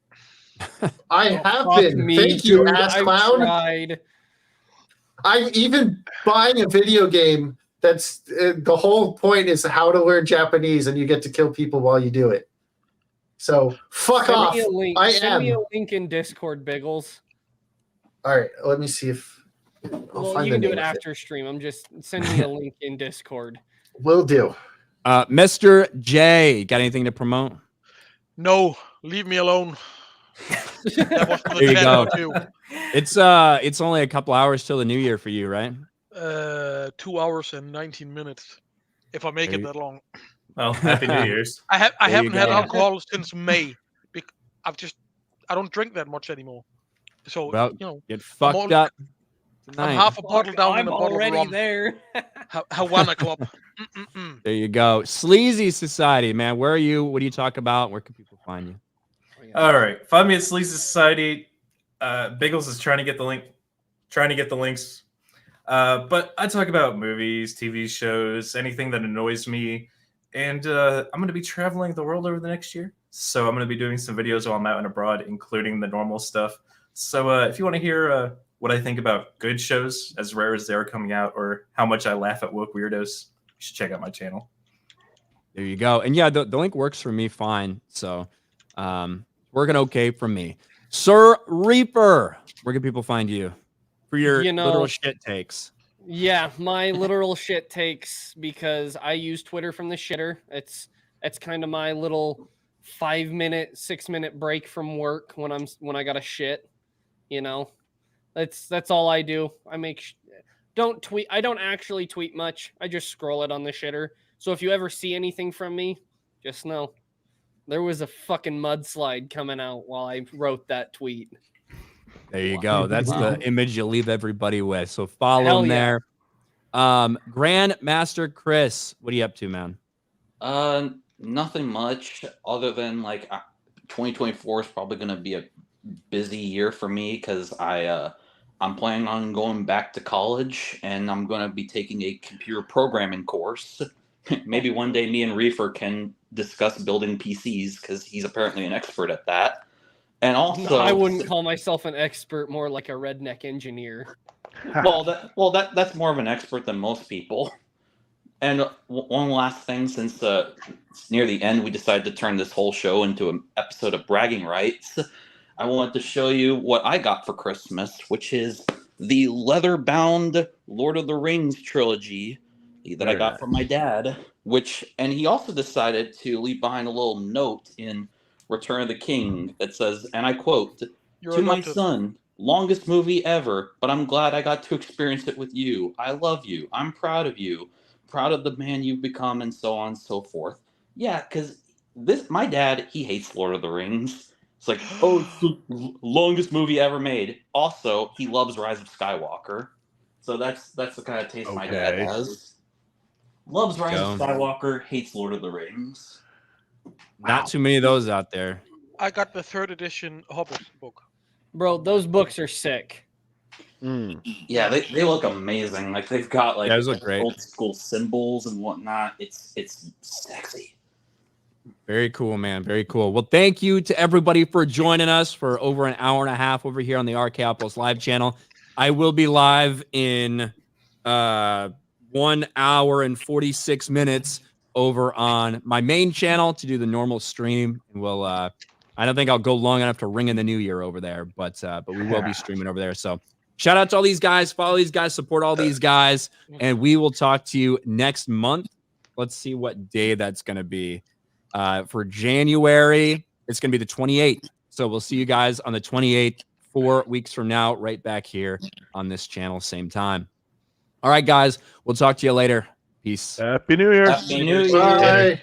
I have been. Thank you, ass clown. I'm even buying a video game that's the whole point is how to learn Japanese, and you get to kill people while you do it. So fuck off. Send me a link in Discord, Biggles. All right, let me see if you can do it after stream. I'm just sending me a link in Discord. Will do. Mr. J, got anything to promote? No, leave me alone. There you go. It's only a couple hours till the new year for you, right? 2 hours and 19 minutes, if I make it that long. Well, happy New Year's. I haven't had alcohol since May. I don't drink that much anymore. So get fucked up. I'm half a bottle down in a bottle already of rum. There. Havana Club. There you go. Sleazy Society, man. Where are you? What do you talk about? Where can people find you? All right, find me at Sleazy Society. Biggles is trying to get the links. But I talk about movies, TV shows, anything that annoys me, and I'm going to be traveling the world over the next year. So I'm going to be doing some videos while I'm out and abroad, including the normal stuff. So if you want to hear what I think about good shows, as rare as they are coming out, or how much I laugh at woke weirdos, you should check out my channel. There you go. And yeah, the link works for me fine. So working okay for me. Sir Reaper, where can people find you for your literal shit takes? Yeah, my literal shit takes, because I use Twitter from the shitter. It's kind of my little 5-minute, 6-minute break from work when I got a shit. That's all I do. Don't tweet. I don't actually tweet much. I just scroll it on the shitter. So if you ever see anything from me, just know there was a fucking mudslide coming out while I wrote that tweet. There you go. That's the image you leave everybody with. So follow him there. Grandmaster Chris, what are you up to, man? Nothing much other than 2024 is probably going to be a busy year for me because I I'm planning on going back to college, and I'm going to be taking a computer programming course. Maybe one day me and Reefer can discuss building PCs, because he's apparently an expert at that. And also, I wouldn't call myself an expert, more like a redneck engineer. that's more of an expert than most people. And one last thing, since it's near the end, we decided to turn this whole show into an episode of bragging rights. I wanted to show you what I got for Christmas, which is the leather-bound Lord of the Rings trilogy that I got from my dad. And he also decided to leave behind a little note in Return of the King that says, and I quote, "To my son, longest movie ever, but I'm glad I got to experience it with you. I love you. I'm proud of you. Proud of the man you've become," and so on and so forth. Yeah, because my dad, he hates Lord of the Rings. It's like, oh, it's the longest movie ever made. Also, he loves Rise of Skywalker. So that's the kind of taste my dad has. Loves Rise of Skywalker, hates Lord of the Rings. Not too many of those out there. I got the 3rd edition Hobbit book. Bro, those books are sick. Yeah, they look amazing. Like, they've got like those look great. Old school symbols and whatnot. It's sexy. Very cool, man. Very cool. Well, thank you to everybody for joining us for over an hour and a half over here on the RK Outpost live channel. I will be live in 1 hour and 46 minutes over on my main channel to do the normal stream. And we'll I don't think I'll go long enough to ring in the new year over there, but we will be streaming over there. So shout out to all these guys, follow these guys, support all these guys, and we will talk to you next month. Let's see what day that's going to be. For January, it's going to be the 28th. So we'll see you guys on the 28th, 4 weeks from now, right back here on this channel, same time. All right, guys, we'll talk to you later. Peace. Happy New Year. Happy New Year. Bye.